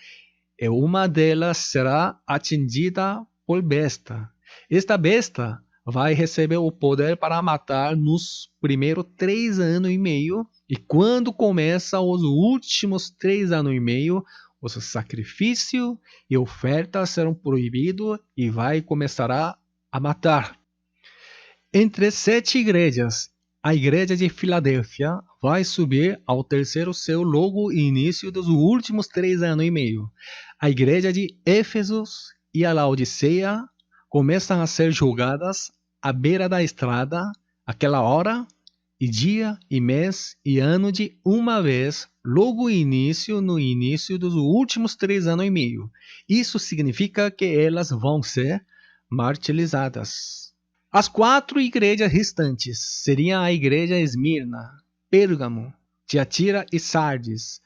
e uma delas será atingida por besta. Esta besta vai receber o poder para matar nos primeiros 3 anos e meio, e quando começa os últimos 3 anos e meio, os sacrifícios e ofertas serão proibidos e vai começar a matar. Entre 7 igrejas, a igreja de Filadélfia vai subir ao terceiro céu logo no início dos últimos 3 anos e meio. A igreja de Éfeso e a Laodiceia começam a ser julgadas à beira da estrada, aquela hora, e dia, e mês, e ano de uma vez, logo no início dos últimos 3 anos e meio. Isso significa que elas vão ser martirizadas. As 4 igrejas restantes seriam a igreja Esmirna, Pérgamo, Tiatira e Sardes.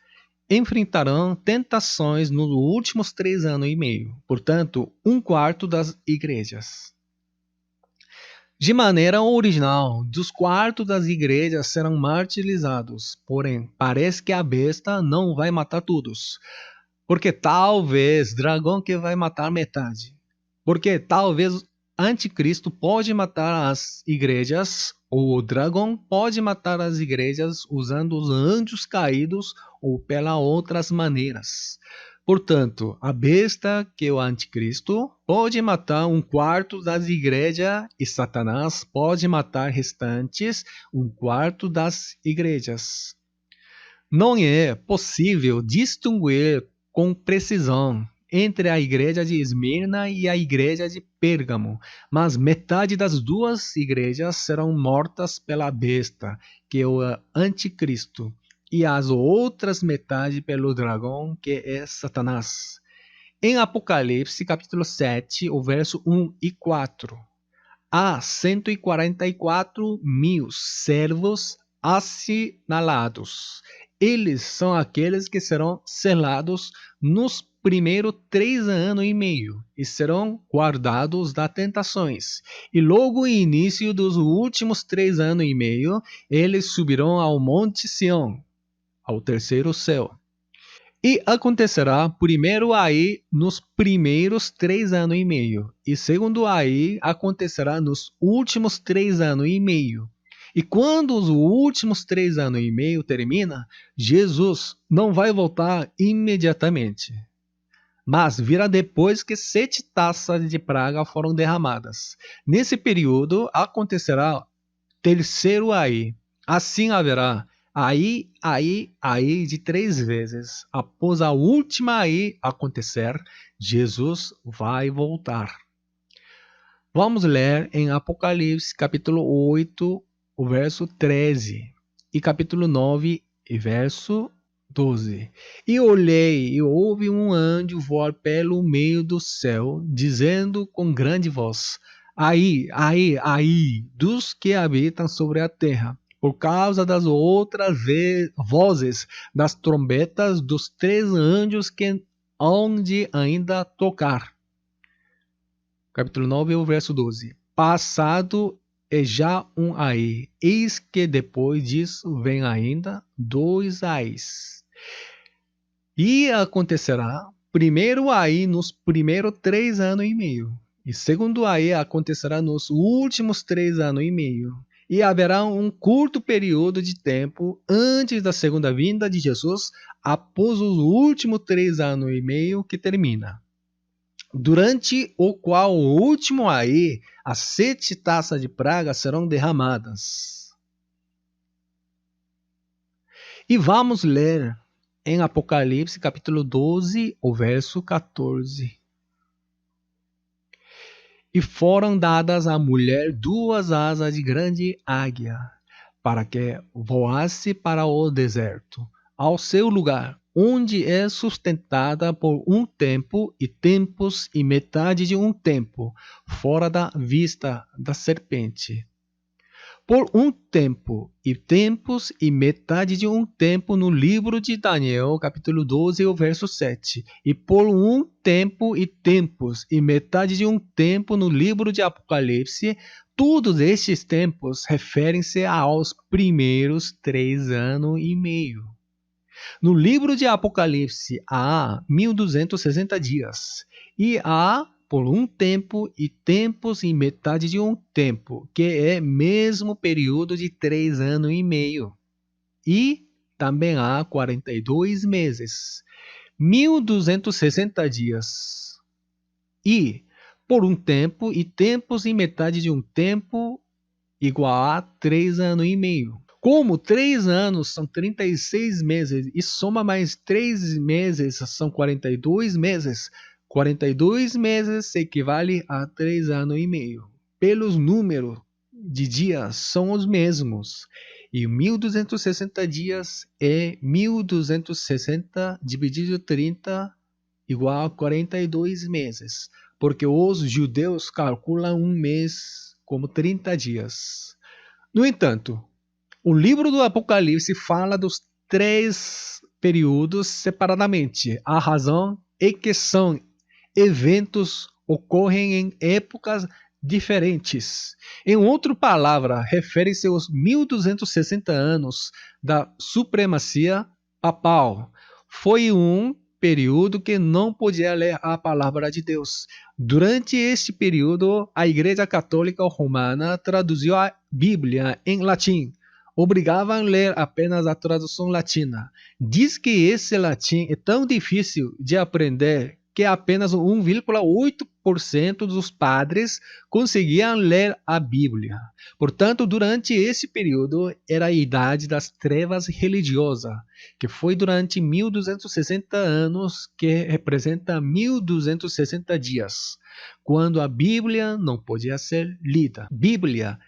Enfrentarão tentações nos últimos 3 anos e meio, portanto, um quarto das igrejas. De maneira original, dos quartos das igrejas serão martirizados, porém, parece que a besta não vai matar todos, porque talvez dragão que vai matar metade, porque talvez anticristo pode matar as igrejas, ou o dragão pode matar as igrejas usando os anjos caídos ou pelas outras maneiras. Portanto, a besta, que é o anticristo, pode matar um quarto das igrejas e Satanás pode matar restantes um quarto das igrejas. Não é possível distinguir com precisão entre a igreja de Esmirna e a igreja de Pérgamo, mas metade das duas igrejas serão mortas pela besta, que é o anticristo, e as outras metade pelo dragão, que é Satanás. Em Apocalipse, capítulo 7, o verso 1 e 4, há 144 mil servos assinalados. Eles são aqueles que serão selados nos primeiros 3 anos e meio e serão guardados das tentações. E logo no início dos últimos 3 anos e meio, eles subirão ao Monte Sião, ao terceiro céu. E acontecerá primeiro aí nos primeiros 3 anos e meio, e segundo aí acontecerá nos últimos 3 anos e meio. E quando os últimos 3 anos e meio termina, Jesus não vai voltar imediatamente, mas virá depois que 7 taças de praga foram derramadas. Nesse período acontecerá terceiro aí. Assim haverá Aí, de 3 vezes. Após a última aí acontecer, Jesus vai voltar. Vamos ler em Apocalipse, capítulo 8, o verso 13, e capítulo 9, e verso 12. E olhei, e houve um anjo voar pelo meio do céu, dizendo com grande voz: aí, dos que habitam sobre a terra, por causa das outras vozes das trombetas dos 3 anjos que hão de ainda tocar. Capítulo 9, o verso 12. Passado é já um aí, eis que depois disso vem ainda 2 ais. E acontecerá, primeiro aí nos primeiros 3 anos e meio, e segundo aí acontecerá nos últimos 3 anos e meio. E haverá um curto período de tempo antes da segunda vinda de Jesus, após os últimos 3 anos e meio que termina, durante o qual o último aí, as 7 taças de praga serão derramadas. E vamos ler em Apocalipse, capítulo 12, o verso 14. E foram dadas à mulher 2 asas de grande águia, para que voasse para o deserto, ao seu lugar, onde é sustentada por um tempo e tempos e metade de um tempo, fora da vista da serpente. Por um tempo e tempos e metade de um tempo no livro de Daniel, capítulo 12, o verso 7. E por um tempo e tempos e metade de um tempo no livro de Apocalipse. Todos estes tempos referem-se aos primeiros 3 anos e meio. No livro de Apocalipse há 1260 dias e há por um tempo e tempos e metade de um tempo, que é mesmo período de 3 anos e meio. E também há 42 meses, 1260 dias. E por um tempo e tempos e metade de um tempo igual a 3 anos e meio. Como 3 anos são 36 meses e soma mais 3 meses são 42 meses, 42 meses equivale a 3 anos e meio. Pelos números de dias são os mesmos. E 1260 dias é 1260 dividido 30 igual a 42 meses. Porque os judeus calculam um mês como 30 dias. No entanto, o livro do Apocalipse fala dos 3 períodos separadamente. A razão é que são eventos ocorrem em épocas diferentes. Em outra palavra, refere-se aos 1260 anos da supremacia papal. Foi um período que não podia ler a palavra de Deus. Durante este período, a Igreja Católica Romana traduziu a Bíblia em latim. Obrigava a ler apenas a tradução latina. Diz que esse latim é tão difícil de aprender que apenas 1,8% dos padres conseguiam ler a Bíblia. Portanto, durante esse período era a idade das trevas religiosas, que foi durante 1260 anos, que representa 1260 dias, quando a Bíblia não podia ser lida. Bíblia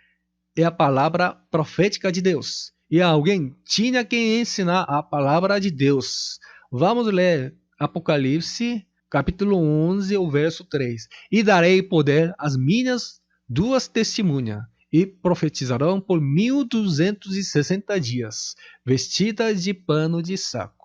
é a palavra profética de Deus, e alguém tinha que ensinar a palavra de Deus. Vamos ler Apocalipse, capítulo 11, o verso 3. E darei poder às minhas 2 testemunhas, e profetizarão por 1260 dias, vestidas de pano de saco.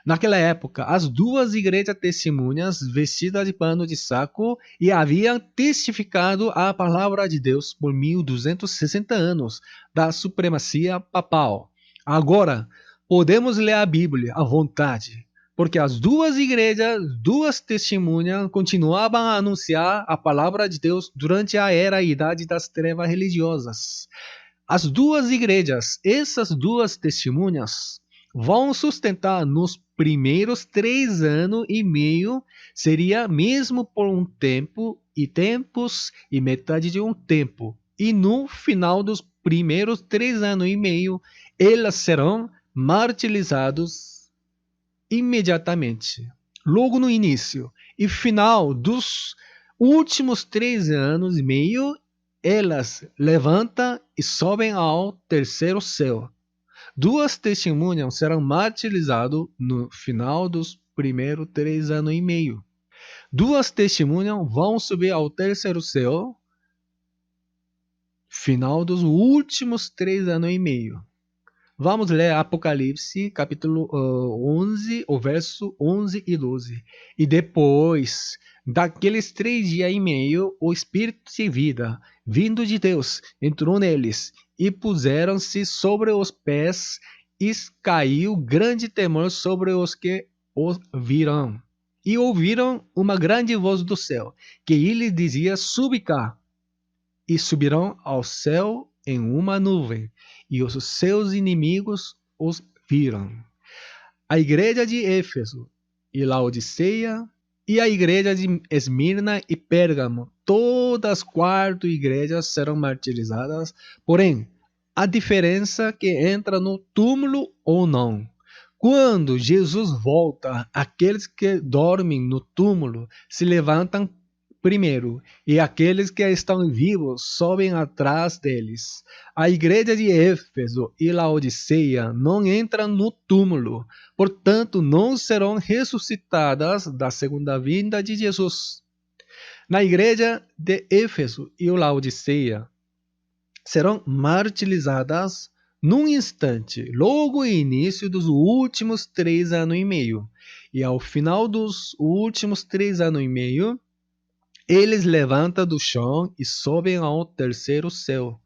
Naquela época, as 2 igrejas testemunhas vestidas de pano de saco e haviam testificado a palavra de Deus por 1260 anos da supremacia papal. Agora, podemos ler a Bíblia à vontade, porque as 2 igrejas, 2 testemunhas, continuavam a anunciar a palavra de Deus durante a era e idade das trevas religiosas. As 2 igrejas, essas 2 testemunhas, vão sustentar nos primeiros 3 anos e meio, seria mesmo por um tempo e tempos e metade de um tempo. E no final dos primeiros 3 anos e meio, elas serão martirizados imediatamente, logo no início e final dos últimos 3 anos e meio, elas levantam e sobem ao terceiro céu. 2 testemunhas serão martirizadas no final dos primeiros 3 anos e meio. 2 testemunhas vão subir ao terceiro céu, final dos últimos 3 anos e meio. Vamos ler Apocalipse, capítulo 11, o verso 11 e 12. E depois daqueles 3 dias e meio, o Espírito de vida, vindo de Deus, entrou neles, e puseram-se sobre os pés, e caiu grande temor sobre os que os viram. E ouviram uma grande voz do céu, que lhes dizia: Subi cá. E subirão ao céu em uma nuvem, e os seus inimigos os viram. A igreja de Éfeso e Laodiceia, e a igreja de Esmirna e Pérgamo, todas as 4 igrejas serão martirizadas, porém, a diferença que entra no túmulo ou não. Quando Jesus volta, aqueles que dormem no túmulo se levantam primeiro, e aqueles que estão vivos sobem atrás deles. A igreja de Éfeso e Laodiceia não entram no túmulo, portanto não serão ressuscitadas da segunda vinda de Jesus. Na igreja de Éfeso e Laodiceia serão martirizadas num instante, logo no início dos últimos 3 anos e meio. E ao final dos últimos 3 anos e meio, eles levantam do chão e sobem ao terceiro céu.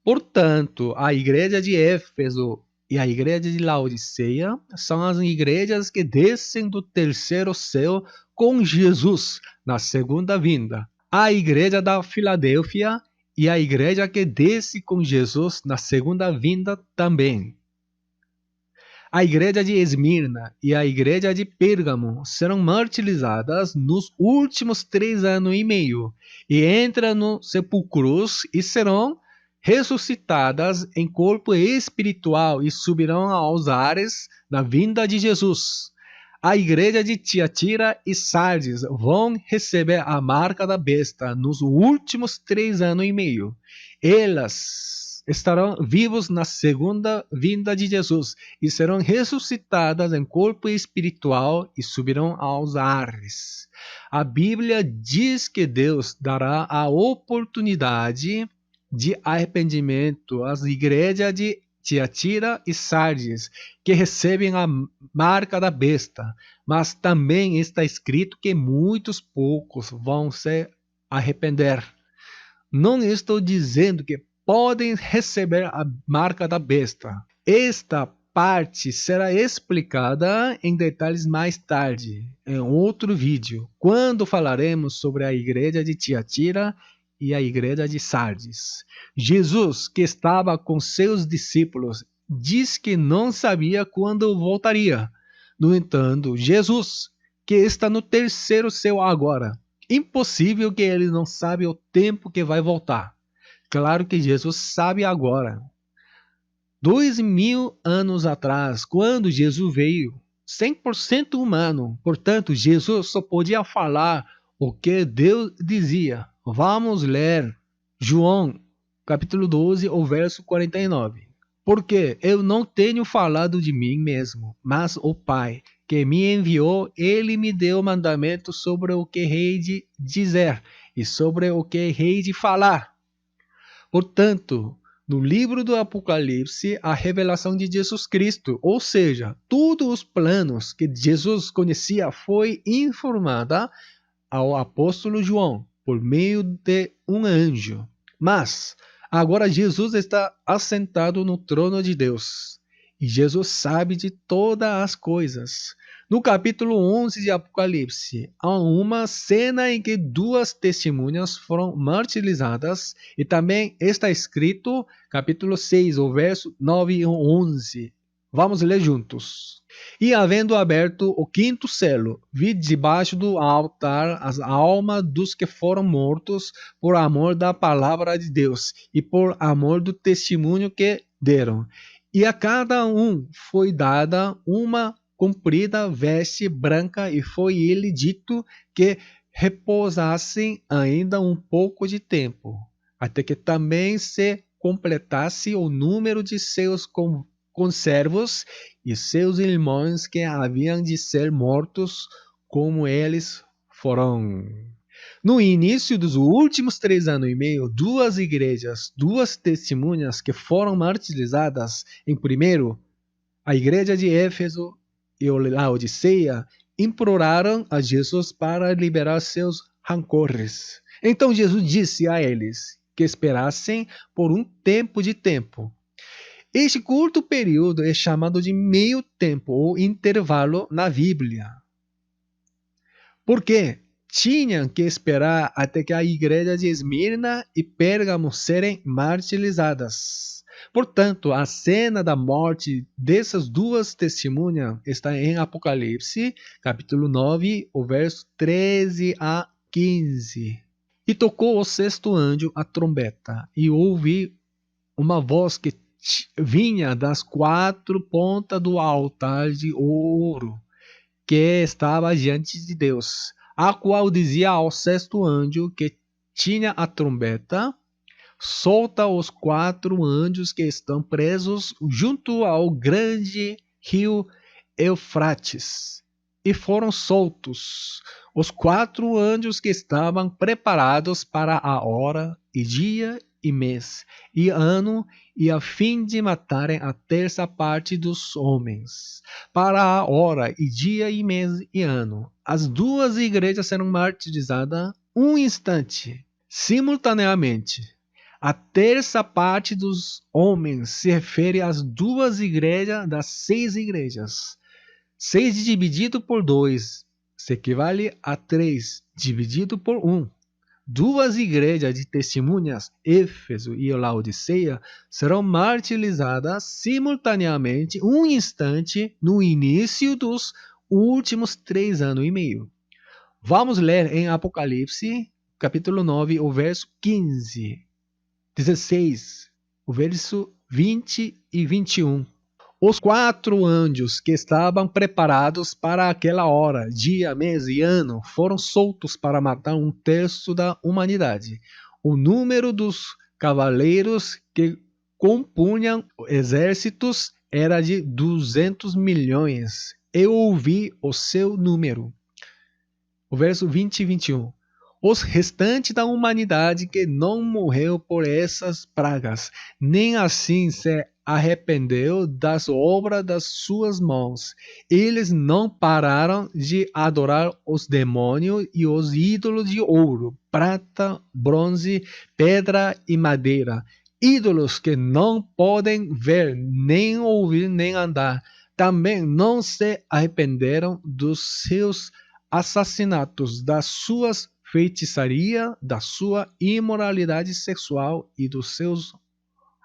Portanto, a igreja de Éfeso e a igreja de Laodiceia são as igrejas que descem do terceiro céu com Jesus na segunda vinda. A igreja da Filadélfia e a igreja que desce com Jesus na segunda vinda também. A igreja de Esmirna e a igreja de Pérgamo serão martirizadas nos últimos 3 anos e meio e entram nos sepulcros e serão ressuscitadas em corpo espiritual e subirão aos ares na vinda de Jesus. A igreja de Tiatira e Sardes vão receber a marca da besta nos últimos 3 anos e meio. Elas estarão vivos na segunda vinda de Jesus e serão ressuscitadas em corpo espiritual e subirão aos ares. A Bíblia diz que Deus dará a oportunidade de arrependimento às igrejas de Tiatira e Sardes, que recebem a marca da besta, mas também está escrito que muitos poucos vão se arrepender. Não estou dizendo que podem receber a marca da besta. Esta parte será explicada em detalhes mais tarde, em outro vídeo, quando falaremos sobre a igreja de Tiatira e a igreja de Sardes. Jesus, que estava com seus discípulos, diz que não sabia quando voltaria. No entanto, Jesus, que está no terceiro céu agora, impossível que ele não saiba o tempo que vai voltar. Claro que Jesus sabe agora. 2000 anos atrás, quando Jesus veio, 100% humano, portanto, Jesus só podia falar o que Deus dizia. Vamos ler João, capítulo 12, o verso 49. Porque eu não tenho falado de mim mesmo, mas o Pai, que me enviou, ele me deu mandamento sobre o que hei de dizer e sobre o que hei de falar. Portanto, no livro do Apocalipse, a revelação de Jesus Cristo, ou seja, todos os planos que Jesus conhecia, foi informada ao apóstolo João por meio de um anjo. Mas agora Jesus está assentado no trono de Deus e Jesus sabe de todas as coisas. No capítulo 11 de Apocalipse, há uma cena em que 2 testemunhas foram martirizadas e também está escrito, capítulo 6, o verso 9 e 11. Vamos ler juntos. E havendo aberto o 5º selo, vi debaixo do altar as almas dos que foram mortos por amor da palavra de Deus e por amor do testemunho que deram. E a cada um foi dada uma comprida veste branca, e foi-lhe dito que repousassem ainda um pouco de tempo, até que também se completasse o número de seus conservos e seus irmãos que haviam de ser mortos, como eles foram. No início dos últimos 3 anos e meio, duas igrejas, duas testemunhas que foram martirizadas, em primeiro, a igreja de Éfeso e a Laodiceia, imploraram a Jesus para liberar seus rancores. Então Jesus disse a eles que esperassem por um tempo de tempo. Este curto período é chamado de meio tempo ou intervalo na Bíblia. Por quê? Tinham que esperar até que a igreja de Esmirna e Pérgamo serem martirizadas. Portanto, a cena da morte dessas duas testemunhas está em Apocalipse, capítulo 9, o verso 13 a 15. E tocou o sexto anjo a trombeta, e ouvi uma voz que vinha das 4 pontas do altar de ouro que estava diante de Deus, a qual dizia ao sexto anjo que tinha a trombeta: solta os 4 anjos que estão presos junto ao grande rio Eufrates. E foram soltos os 4 anjos que estavam preparados para a hora e dia e mês e ano, e a fim de matarem a terça parte dos homens, para a hora e dia e mês e ano. As duas igrejas serão martirizadas um instante, simultaneamente. A terça parte dos homens se refere às duas igrejas das 6 igrejas. 6 dividido por 2 se equivale a 3 dividido por 1. Duas igrejas de testemunhas, Éfeso e Laodiceia, serão martirizadas simultaneamente um instante no início dos últimos 3 anos e meio. Vamos ler em Apocalipse, capítulo 9, o verso 15, 16, o verso 20 e 21. Os 4 anjos que estavam preparados para aquela hora, dia, mês e ano, foram soltos para matar um terço da humanidade. O número dos cavaleiros que compunham exércitos era de 200 milhões. Eu ouvi o seu número. O verso 20 e 21. Os restantes da humanidade que não morreu por essas pragas, nem assim se arrependeu das obras das suas mãos. Eles não pararam de adorar os demônios e os ídolos de ouro, prata, bronze, pedra e madeira. Ídolos que não podem ver, nem ouvir, nem andar. Também não se arrependeram dos seus assassinatos, das suas feitiçaria, da sua imoralidade sexual e dos seus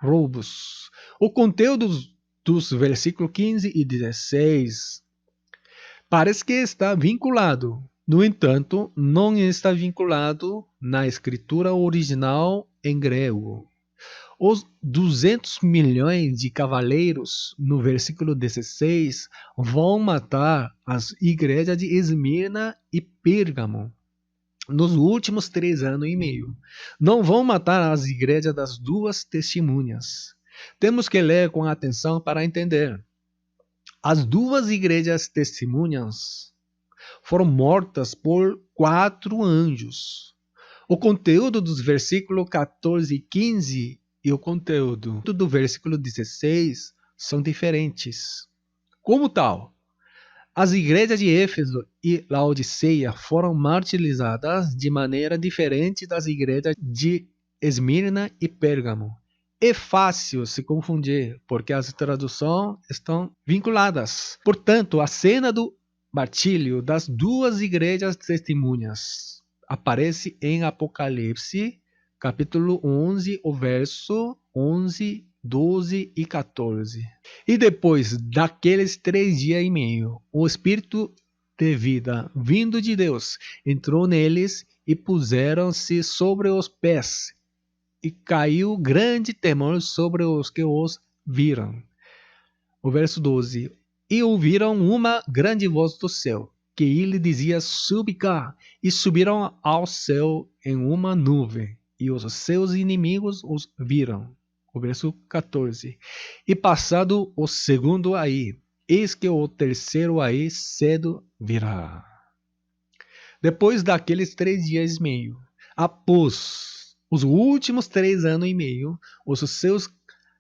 roubos. O conteúdo dos versículos 15 e 16 parece que está vinculado. No entanto, não está vinculado na escritura original em grego. Os 200 milhões de cavaleiros, no versículo 16, vão matar as igrejas de Esmirna e Pérgamo nos últimos 3 anos e meio. Não vão matar as igrejas das duas testemunhas. Temos que ler com atenção para entender. As duas igrejas testemunhas foram mortas por 4 anjos. O conteúdo dos versículos 14 e 15 e o conteúdo do versículo 16 são diferentes. Como tal, as igrejas de Éfeso e Laodiceia foram martirizadas de maneira diferente das igrejas de Esmirna e Pérgamo. É fácil se confundir, porque as traduções estão vinculadas. Portanto, a cena do martírio das duas igrejas testemunhas aparece em Apocalipse, capítulo 11, o verso 11, 12 e 14. E depois daqueles 3 dias e meio, o Espírito de vida, vindo de Deus, entrou neles e puseram-se sobre os pés, e caiu grande temor sobre os que os viram. O verso 12. E ouviram uma grande voz do céu, que ele dizia: Subi cá. E subiram ao céu em uma nuvem, e os seus inimigos os viram. O verso 14. E passado o segundo aí, eis que o terceiro aí cedo virá. Depois daqueles 3 dias e meio, após os últimos 3 anos e meio, os seus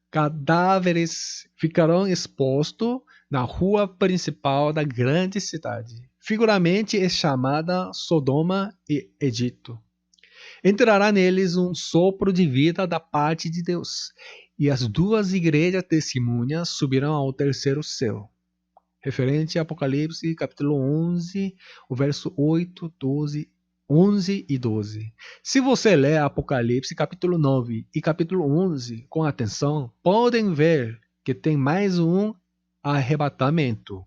cadáveres ficarão expostos na rua principal da grande cidade. Figuramente é chamada Sodoma e Egito. Entrará neles um sopro de vida da parte de Deus, e as 2 igrejas testemunhas subirão ao terceiro céu. Referente a Apocalipse, capítulo 11, o verso 8, 12, 11 e 12. Se você ler Apocalipse, capítulo 9 e capítulo 11 com atenção, podem ver que tem mais um arrebatamento.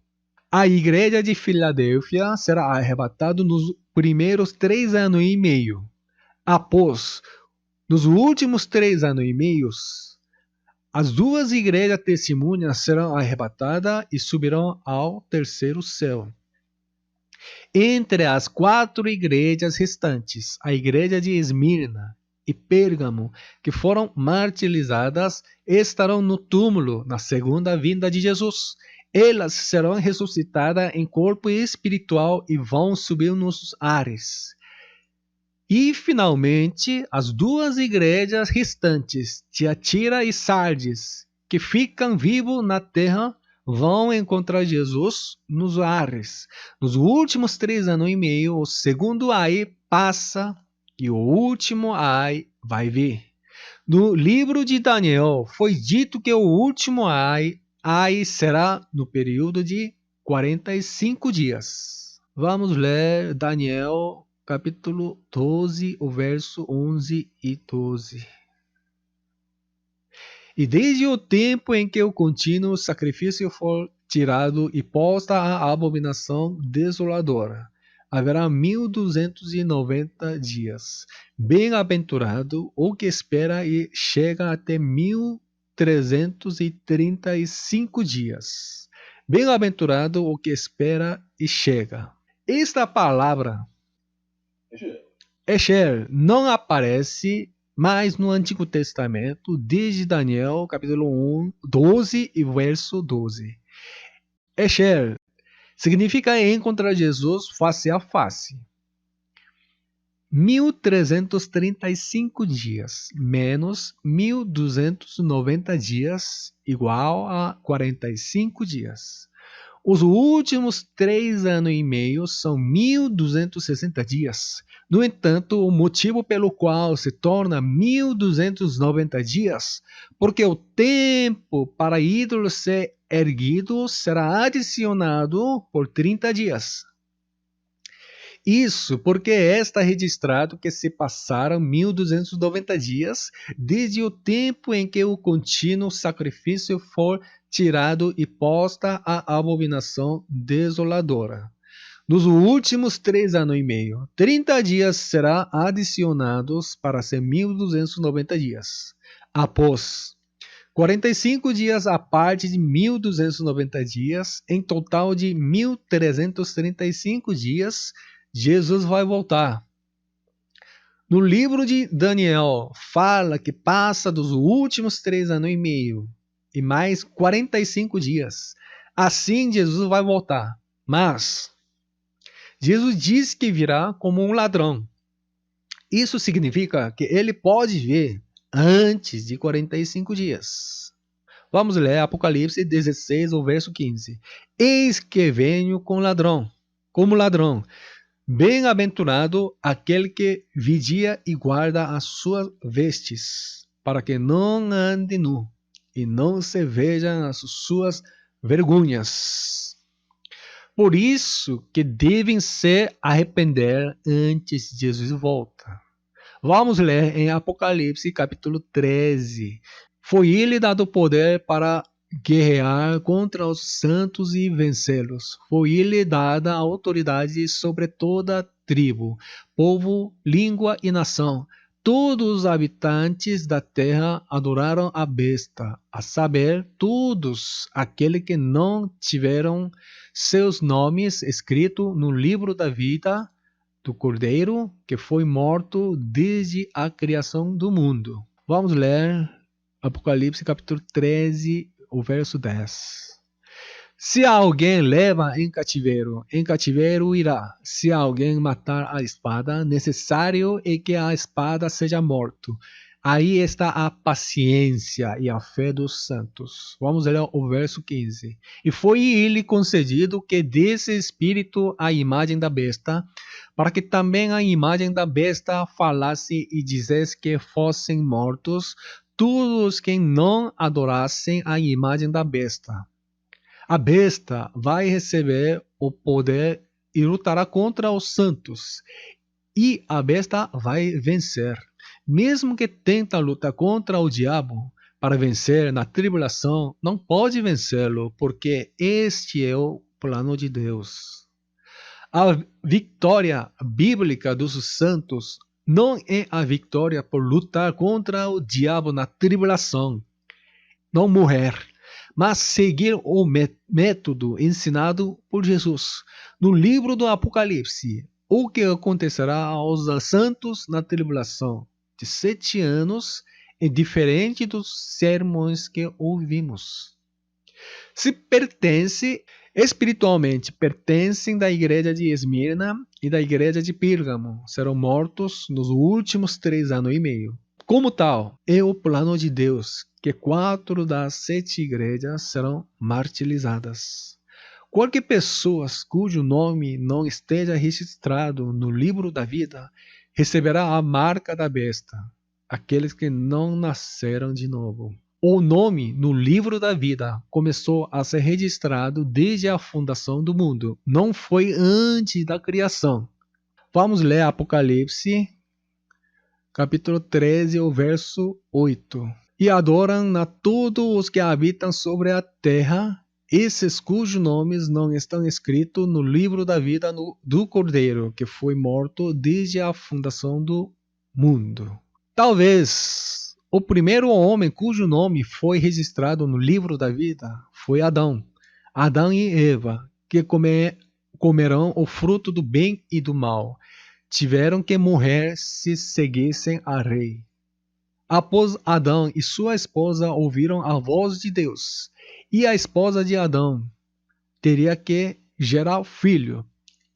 A igreja de Filadélfia será arrebatada nos primeiros 3 anos e meio. Após, nos últimos 3 anos e meio, as 2 igrejas testemunhas serão arrebatadas e subirão ao terceiro céu. Entre as 4 igrejas restantes, a igreja de Esmirna e Pérgamo, que foram martirizadas, estarão no túmulo na segunda vinda de Jesus. Elas serão ressuscitadas em corpo espiritual e vão subir nos ares. E, finalmente, as 2 igrejas restantes, Tiatira e Sardes, que ficam vivos na terra, vão encontrar Jesus nos ares. Nos últimos 3 anos e meio, o segundo ai passa e o último ai vai vir. No livro de Daniel, foi dito que o último ai será no período de 45 dias. Vamos ler Daniel capítulo 12, o verso 11 e 12. E desde o tempo em que o contínuo sacrifício for tirado e posta a abominação desoladora, haverá 1290 dias. Bem-aventurado o que espera e chega até 1335 dias. Bem-aventurado o que espera e chega. Esta palavra Esher não aparece mais no Antigo Testamento desde Daniel, capítulo 12 e verso 12. Esher significa encontrar Jesus face a face. 1335 dias menos 1290 dias igual a 45 dias. Os últimos 3 anos e meio são 1260 dias. No entanto, o motivo pelo qual se torna 1290 dias, porque o tempo para ídolo ser erguido será adicionado por 30 dias. Isso porque está registrado que se passaram 1290 dias desde o tempo em que o contínuo sacrifício for tirado e posta a abominação desoladora. Nos últimos 3 anos e meio, 30 dias serão adicionados para ser 1290 dias. Após 45 dias a parte de 1290 dias, em total de 1335 dias, Jesus vai voltar. No livro de Daniel, fala que passa dos últimos 3 anos e meio e mais 45 dias. Assim, Jesus vai voltar. Mas, Jesus diz que virá como um ladrão. Isso significa que ele pode vir antes de 45 dias. Vamos ler Apocalipse 16, o verso 15. Eis que venho como ladrão. Bem-aventurado aquele que vigia e guarda as suas vestes, para que não ande nu e não se vejam as suas vergonhas. Por isso que devem se arrepender antes de Jesus volta. Vamos ler em Apocalipse capítulo 13. Foi ele dado poder para guerrear contra os santos e vencê-los. Foi-lhe dada a autoridade sobre toda tribo, povo, língua e nação. todos os habitantes da terra adoraram a besta, a saber, todos aqueles que não tiveram seus nomes escritos no livro da vida do Cordeiro, que foi morto desde a criação do mundo. Vamos ler Apocalipse capítulo 13, o verso 10. Se alguém leva em cativeiro irá. Se alguém matar a espada, necessário é que a espada seja morto. Aí está a paciência e a fé dos santos. Vamos ler o verso 15. E foi-lhe concedido que desse espírito à imagem da besta, para que também a imagem da besta falasse e dissesse que fossem mortos todos os que não adorassem a imagem da besta. A besta vai receber o poder e lutará contra os santos. E a besta vai vencer. Mesmo que tenta lutar contra o diabo para vencer na tribulação, não pode vencê-lo, porque este é o plano de Deus. A vitória bíblica dos santos não é a vitória por lutar contra o diabo na tribulação, não morrer, mas seguir o método ensinado por Jesus. No livro do Apocalipse, o que acontecerá aos santos na tribulação de 7 anos é diferente dos sermões que ouvimos. Se espiritualmente pertencem da igreja de Esmirna e da igreja de Pérgamo, serão mortos nos últimos 3 anos e meio. Como tal, é o plano de Deus que 4 das 7 igrejas serão martirizadas. Qualquer pessoa cujo nome não esteja registrado no livro da vida receberá a marca da besta, aqueles que não nasceram de novo. O nome no livro da vida começou a ser registrado desde a fundação do mundo, não foi antes da criação. Vamos ler Apocalipse capítulo 13, o verso 8. E adoram a todos os que habitam sobre a terra, esses cujos nomes não estão escritos no livro da vida do Cordeiro, que foi morto desde a fundação do mundo. Talvez o primeiro homem cujo nome foi registrado no livro da vida foi Adão. Adão e Eva, que comerão o fruto do bem e do mal, tiveram que morrer se seguissem a lei. Após Adão e sua esposa ouviram a voz de Deus, e a esposa de Adão teria que gerar filho.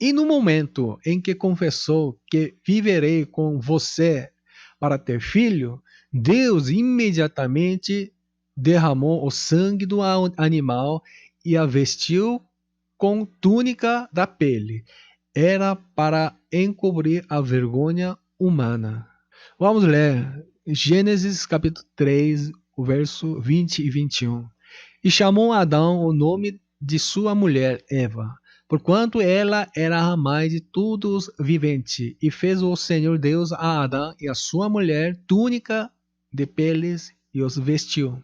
E no momento em que confessou que viverei com você para ter filho, Deus imediatamente derramou o sangue do animal e a vestiu com túnica da pele. Era para encobrir a vergonha humana. Vamos ler Gênesis capítulo 3, o verso 20 e 21. E chamou Adão o nome de sua mulher Eva, porquanto ela era a mãe de todos os viventes, e fez o Senhor Deus a Adão e a sua mulher túnica de peles e os vestiu.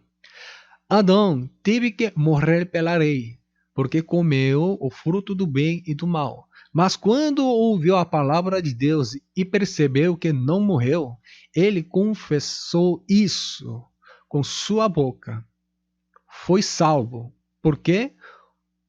Adão teve que morrer pela lei, porque comeu o fruto do bem e do mal. Mas quando ouviu a palavra de Deus e percebeu que não morreu, ele confessou isso com sua boca. Foi salvo, porque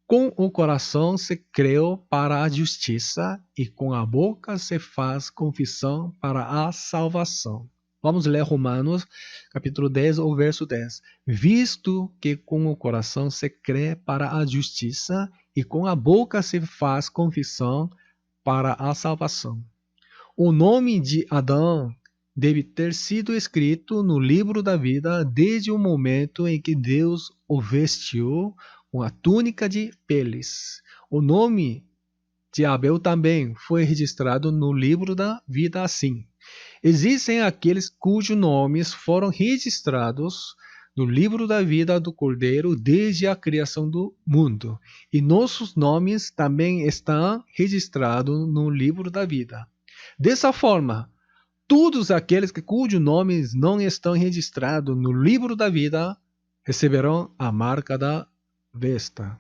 com o coração se creu para a justiça e com a boca se faz confissão para a salvação. Vamos ler Romanos, capítulo 10, o verso 10. Visto que com o coração se crê para a justiça e com a boca se faz confissão para a salvação. O nome de Adão deve ter sido escrito no livro da vida desde o momento em que Deus o vestiu com a túnica de peles. O nome de Abel também foi registrado no livro da vida assim. Existem aqueles cujos nomes foram registrados no livro da vida do Cordeiro desde a criação do mundo, e nossos nomes também estão registrados no livro da vida. Dessa forma, todos aqueles cujos nomes não estão registrados no livro da vida receberão a marca da besta.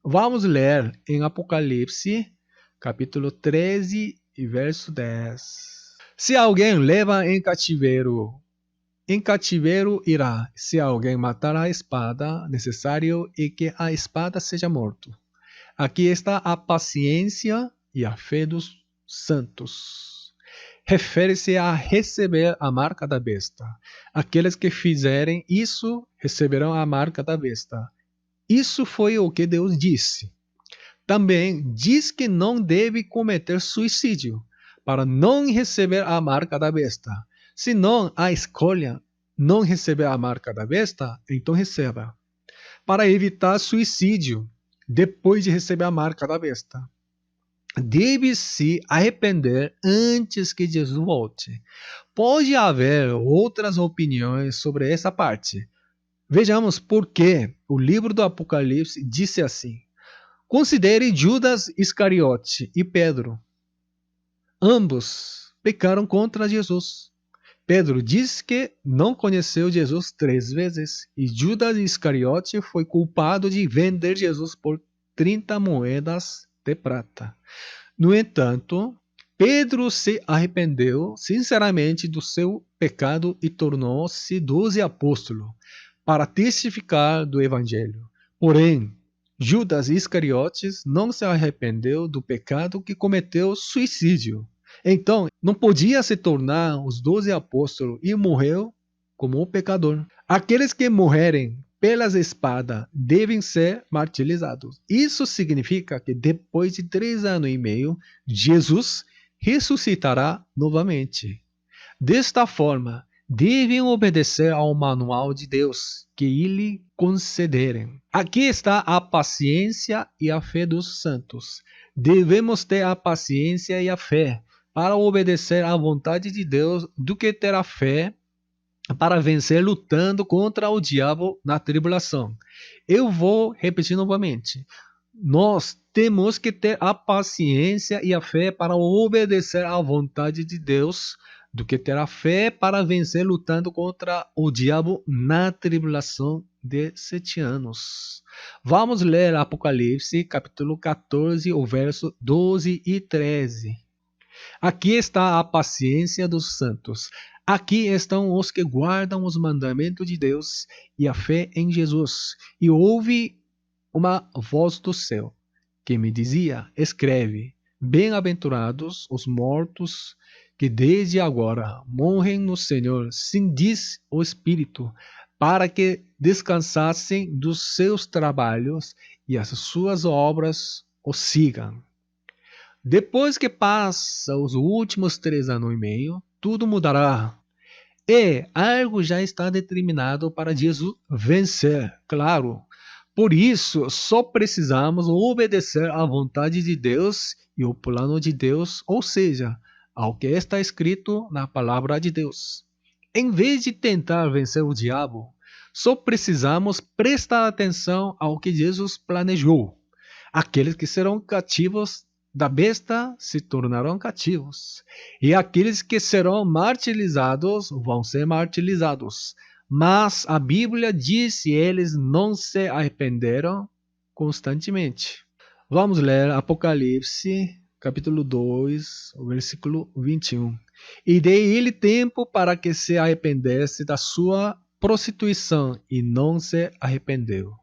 Vamos ler em Apocalipse, capítulo 13, verso 10. Se alguém leva em cativeiro irá. Se alguém matar a espada, necessário é que a espada seja morto. Aqui está a paciência e a fé dos santos. Refere-se a receber a marca da besta. Aqueles que fizerem isso receberão a marca da besta. Isso foi o que Deus disse. Também diz que não deve cometer suicídio, para não receber a marca da besta. Se não a escolha não receber a marca da besta, então receba. Para evitar suicídio, depois de receber a marca da besta, deve se arrepender antes que Jesus volte. Pode haver outras opiniões sobre essa parte. Vejamos por que o livro do Apocalipse disse assim. Considere Judas Iscariote e Pedro. Ambos pecaram contra Jesus. Pedro diz que não conheceu Jesus 3 vezes e Judas Iscariote foi culpado de vender Jesus por 30 moedas de prata. No entanto, Pedro se arrependeu sinceramente do seu pecado e tornou-se 12 apóstolos para testificar do Evangelho. Porém, Judas Iscariotes não se arrependeu do pecado que cometeu suicídio. Então, não podia se tornar os 12 apóstolos e morreu como um pecador. Aqueles que morrerem pelas espadas devem ser martirizados. Isso significa que depois de 3 anos e meio, Jesus ressuscitará novamente. Desta forma, devem obedecer ao manual de Deus que ele concederem. Aqui está a paciência e a fé dos santos. Devemos ter a paciência e a fé para obedecer à vontade de Deus do que ter a fé para vencer lutando contra o diabo na tribulação. Eu vou repetir novamente. Nós temos que ter a paciência e a fé para obedecer à vontade de Deus, do que ter a fé para vencer lutando contra o diabo na tribulação de 7 anos. Vamos ler Apocalipse, capítulo 14, o verso 12 e 13. Aqui está a paciência dos santos. Aqui estão os que guardam os mandamentos de Deus e a fé em Jesus. E ouve uma voz do céu que me dizia: escreve, bem-aventurados os mortos que desde agora morrem no Senhor, sim diz o Espírito, para que descansassem dos seus trabalhos e as suas obras os sigam. Depois que passa os últimos 3 anos e meio, tudo mudará. E algo já está determinado para Jesus vencer, claro. Por isso, só precisamos obedecer à vontade de Deus e ao plano de Deus, ou seja, ao que está escrito na palavra de Deus. Em vez de tentar vencer o diabo, só precisamos prestar atenção ao que Jesus planejou. Aqueles que serão cativos da besta se tornarão cativos, e aqueles que serão martirizados vão ser martirizados. Mas a Bíblia diz que eles não se arrependeram constantemente. Vamos ler Apocalipse, capítulo 2, versículo 21. E dei-lhe tempo para que se arrependesse da sua prostituição, e não se arrependeu.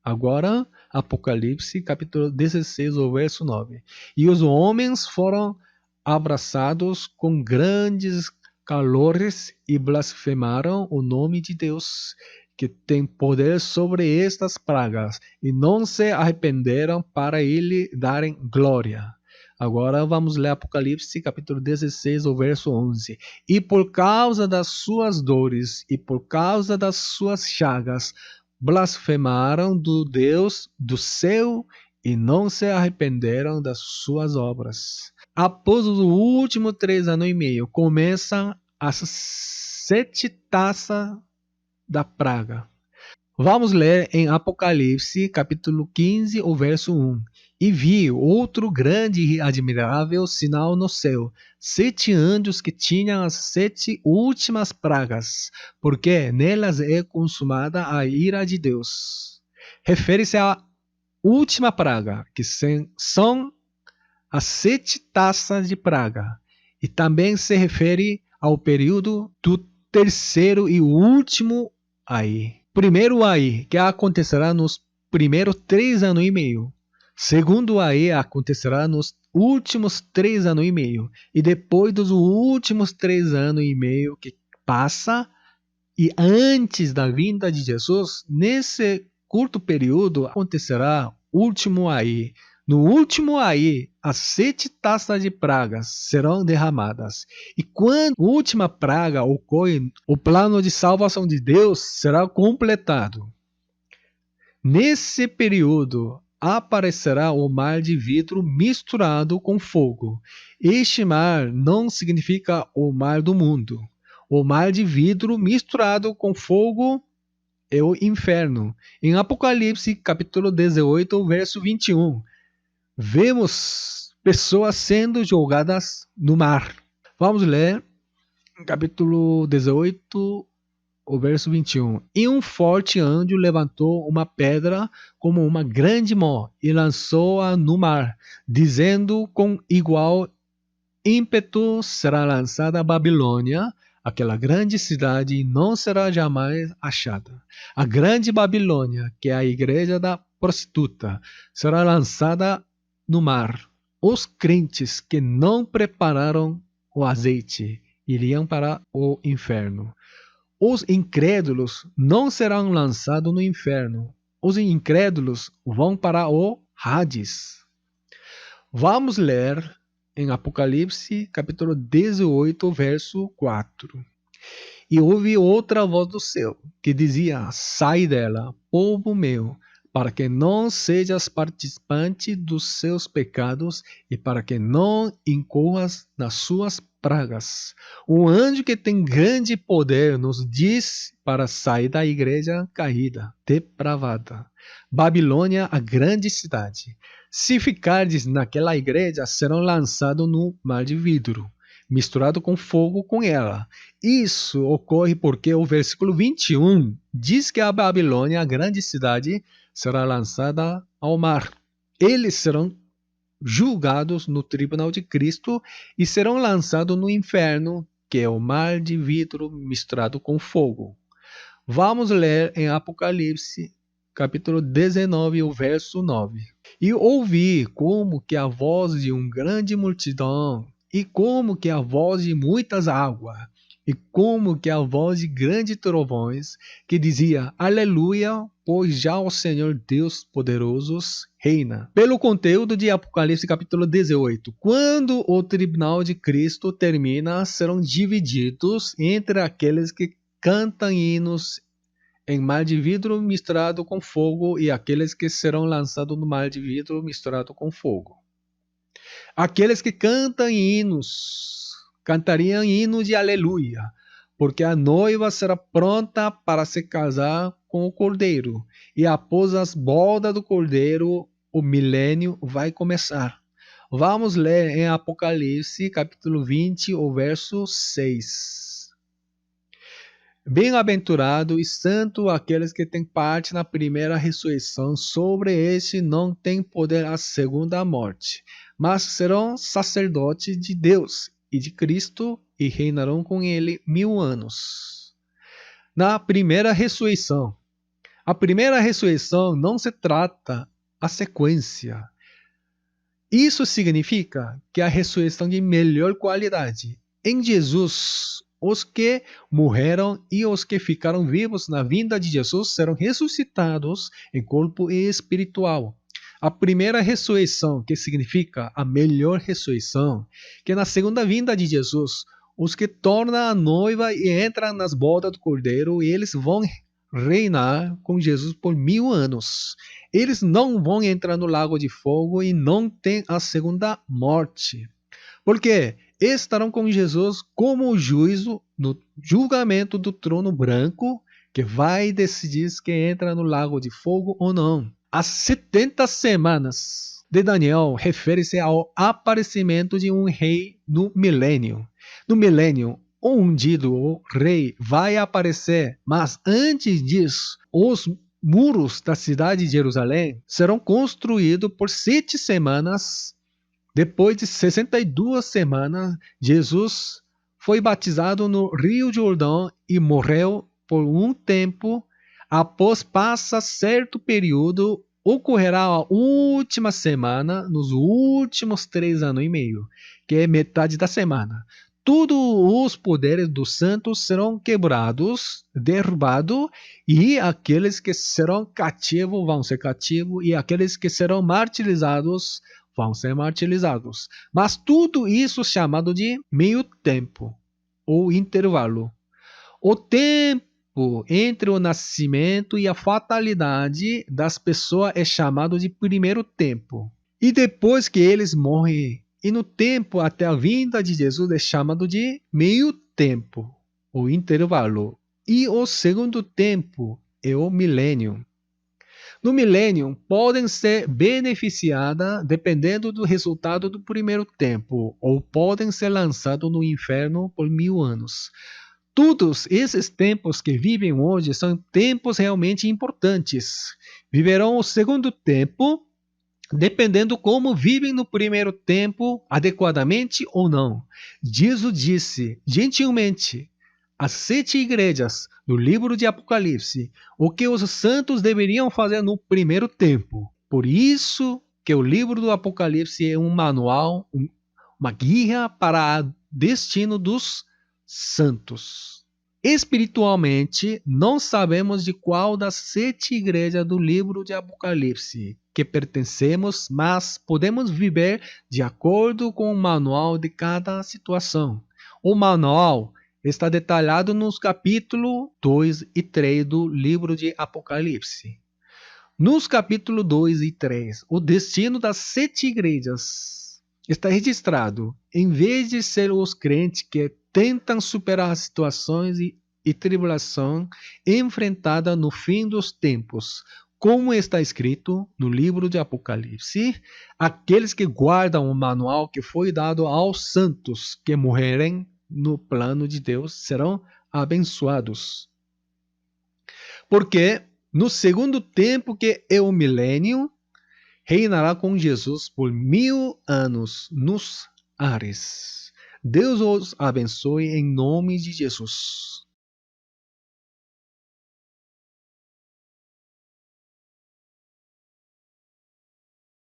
Agora, Apocalipse, capítulo 16, o verso 9. E os homens foram abraçados com grandes calores e blasfemaram o nome de Deus, que tem poder sobre estas pragas, e não se arrependeram para ele darem glória. Agora vamos ler Apocalipse, capítulo 16, o verso 11. E por causa das suas dores e por causa das suas chagas, blasfemaram do Deus do céu e não se arrependeram das suas obras. Após os últimos 3 anos e meio, começam as 7 taças da praga. Vamos ler em Apocalipse, capítulo 15, o verso 1. E vi outro grande e admirável sinal no céu, 7 anjos que tinham as 7 últimas pragas, porque nelas é consumada a ira de Deus. Refere-se à última praga, que são as 7 taças de praga. E também se refere ao período do terceiro e último aí. Primeiro aí, que acontecerá nos primeiros 3 anos e meio. Segundo aí, acontecerá nos últimos 3 anos e meio. E depois dos últimos 3 anos e meio que passa, e antes da vinda de Jesus, nesse curto período, acontecerá último aí. No último aí, as 7 taças de pragas serão derramadas. E quando a última praga ocorre, o plano de salvação de Deus será completado. Nesse período, aparecerá o mar de vidro misturado com fogo. Este mar não significa o mar do mundo. O mar de vidro misturado com fogo é o inferno. Em Apocalipse, capítulo 18, verso 21, vemos pessoas sendo jogadas no mar. Vamos ler capítulo 18, o verso 21. E um forte anjo levantou uma pedra como uma grande mó e lançou-a no mar, dizendo com igual ímpeto: será lançada a Babilônia, aquela grande cidade, e não será jamais achada. A grande Babilônia, que é a igreja da prostituta, será lançada no mar. Os crentes que não prepararam o azeite iriam para o inferno. Os incrédulos não serão lançados no inferno. Os incrédulos vão para o Hades. Vamos ler em Apocalipse, capítulo 18, verso 4. E houve outra voz do céu, que dizia: sai dela, povo meu, para que não sejas participante dos seus pecados e para que não incorras nas suas pragas. O anjo que tem grande poder nos diz para sair da igreja caída, depravada. Babilônia, a grande cidade. Se ficardes naquela igreja, serão lançados no mar de vidro, misturado com fogo com ela. Isso ocorre porque o versículo 21 diz que a Babilônia, a grande cidade, será lançada ao mar. Eles serão julgados no tribunal de Cristo e serão lançados no inferno, que é o mar de vidro misturado com fogo. Vamos ler em Apocalipse, capítulo 19, o verso 9. E ouvi como que a voz de uma grande multidão, e como que a voz de muitas águas, e como que a voz de grandes trovões, que dizia: Aleluia, pois já o Senhor Deus poderoso reina. Pelo conteúdo de Apocalipse capítulo 18, quando o tribunal de Cristo termina, serão divididos entre aqueles que cantam hinos em mar de vidro misturado com fogo e aqueles que serão lançados no mar de vidro misturado com fogo. Aqueles que cantam hinos, cantariam hino de aleluia, porque a noiva será pronta para se casar com o cordeiro, e após as bodas do cordeiro, o milênio vai começar. Vamos ler em Apocalipse, capítulo 20, o verso 6. Bem-aventurado e santo aqueles que têm parte na primeira ressurreição. Sobre este não tem poder a segunda morte, mas serão sacerdotes de Deus e de Cristo e reinarão com ele 1000 anos. Na primeira ressurreição. A primeira ressurreição não se trata a sequência. Isso significa que a ressurreição de melhor qualidade. Em Jesus, os que morreram e os que ficaram vivos na vinda de Jesus serão ressuscitados em corpo e espiritual. A primeira ressurreição, que significa a melhor ressurreição, que na segunda vinda de Jesus, os que tornam a noiva e entram nas bodas do Cordeiro, eles vão reinar com Jesus por 1000 anos. Eles não vão entrar no lago de fogo e não tem a segunda morte. Por quê? Estarão com Jesus como juízo no julgamento do trono branco, que vai decidir quem entra no lago de fogo ou não. As 70 semanas de Daniel refere-se ao aparecimento de um rei no milênio. No milênio, o ungido, o rei, vai aparecer, mas antes disso, os muros da cidade de Jerusalém serão construídos por 7 semanas Depois de 62 semanas, Jesus foi batizado no Rio Jordão e morreu por um tempo. Após passar certo período, ocorrerá a última semana, nos últimos 3 anos e meio, que é metade da semana. Todos os poderes dos santos serão quebrados, derrubados, e aqueles que serão cativos vão ser cativos, e aqueles que serão martirizados vão ser martirizados. Mas tudo isso chamado de meio tempo, ou intervalo. O tempo entre o nascimento e a fatalidade das pessoas é chamado de primeiro tempo. E depois que eles morrem, e no tempo até a vinda de Jesus é chamado de meio tempo, ou intervalo. E o segundo tempo é o milênio. No milênio, podem ser beneficiadas dependendo do resultado do primeiro tempo, ou podem ser lançados no inferno por 1000 anos. Todos esses tempos que vivem hoje são tempos realmente importantes. Viverão o segundo tempo, dependendo como vivem no primeiro tempo, adequadamente ou não. Jesus disse gentilmente às 7 igrejas do livro de Apocalipse o que os santos deveriam fazer no primeiro tempo. Por isso que o livro do Apocalipse é um manual, uma guia para o destino dos santos. Espiritualmente, não sabemos de qual das 7 igrejas do livro de Apocalipse que pertencemos, mas podemos viver de acordo com o manual de cada situação. O manual está detalhado nos capítulos 2 e 3 do livro de Apocalipse. Nos capítulos 2 e 3, o destino das 7 igrejas está registrado. Em vez de ser os crentes que tentam superar as situações e tribulação enfrentada no fim dos tempos, como está escrito no livro de Apocalipse, aqueles que guardam o manual que foi dado aos santos que morrerem no plano de Deus serão abençoados. Porque no segundo tempo, que é o milênio, reinará com Jesus por 1000 anos nos ares. Deus os abençoe em nome de Jesus.